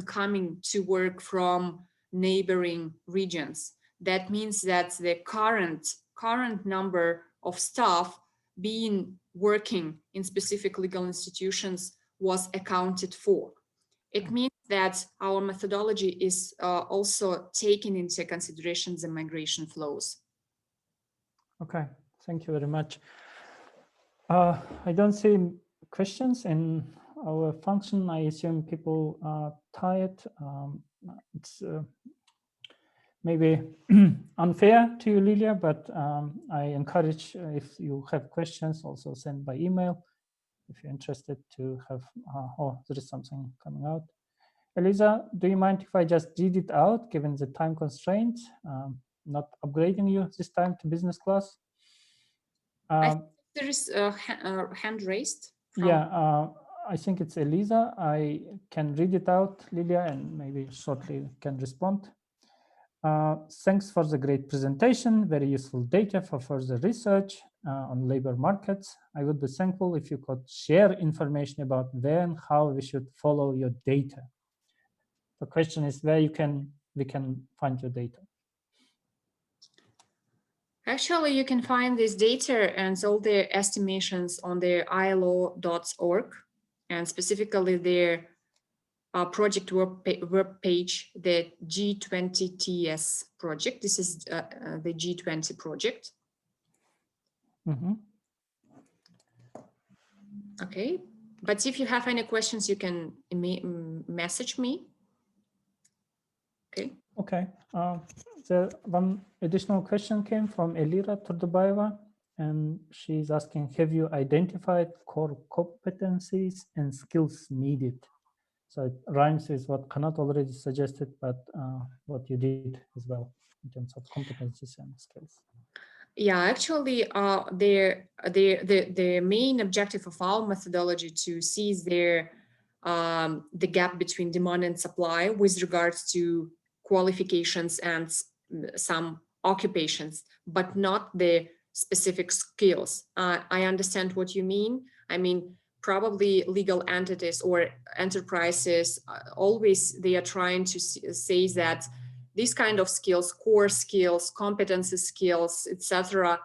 coming to work from neighboring regions. That means that the current number of staff being working in specific legal institutions was accounted for. It means that our methodology is also taking into consideration the migration flows. Okay, thank you very much. I don't see questions in our function. I assume people are tired. It's maybe unfair to you, Liliia, but I encourage, if you have questions, also send by email if you're interested to have, oh, there is something coming out. Elisa, do you mind if I just read it out, given the time constraints, not upgrading you this time to business class? I think there is a hand raised. Yeah, I think it's Elisa. I can read it out, Liliia, and maybe shortly can respond. Thanks for the great presentation, very useful data for further research on labor markets. I would be thankful if you could share information about where and how we should follow your data. The question is where we can find your data. Actually, you can find this data and all the estimations on the ilo.org, and specifically their project web page, the G20TS project. This is the G20 project. Okay, but if you have any questions, you can message me. Okay. Okay. The one additional question came from Elira Turdubayeva, and she's asking, have you identified core competencies and skills needed? So it rhymes with what Kanat already suggested, but what you did as well in terms of competencies and skills. Yeah, actually, the main objective of our methodology to seize the gap between demand and supply with regards to qualifications and some occupations, but not the specific skills. I understand what you mean. I mean, probably legal entities or enterprises, always they are trying to say that these kind of skills, core skills, competency skills, etc.,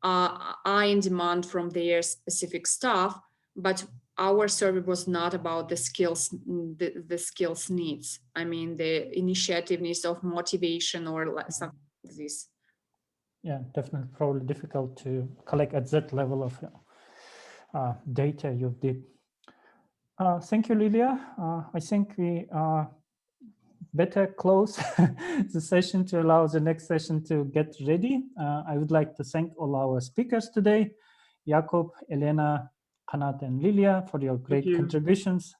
are in demand from their specific staff, but our survey was not about the skills, the skills needs. I mean, the initiativeness of motivation or something like this. Yeah, definitely, probably difficult to collect at that level of data you did. Thank you, Liliia. I think we better close the session to allow the next session to get ready. I would like to thank all our speakers today, Jakub, Elena, Kanat, and Liliia, for your great contributions.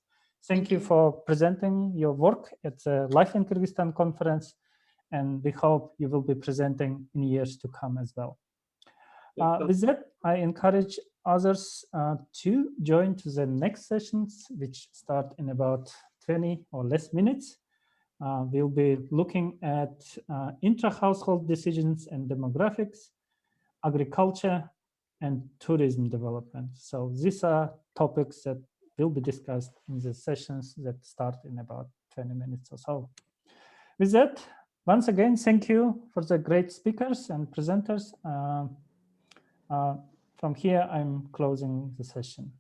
Thank you for presenting your work at the Life in Kyrgyzstan conference, and we hope you will be presenting in years to come as well. With that, I encourage others to join to the next sessions, which start in about 20 or less minutes. We'll be looking at intra-household decisions and demographics, agriculture, and tourism development. So these are topics that will be discussed in the sessions that start in about 20 minutes or so. With that, once again, thank you for the great speakers and presenters. From here, I'm closing the session.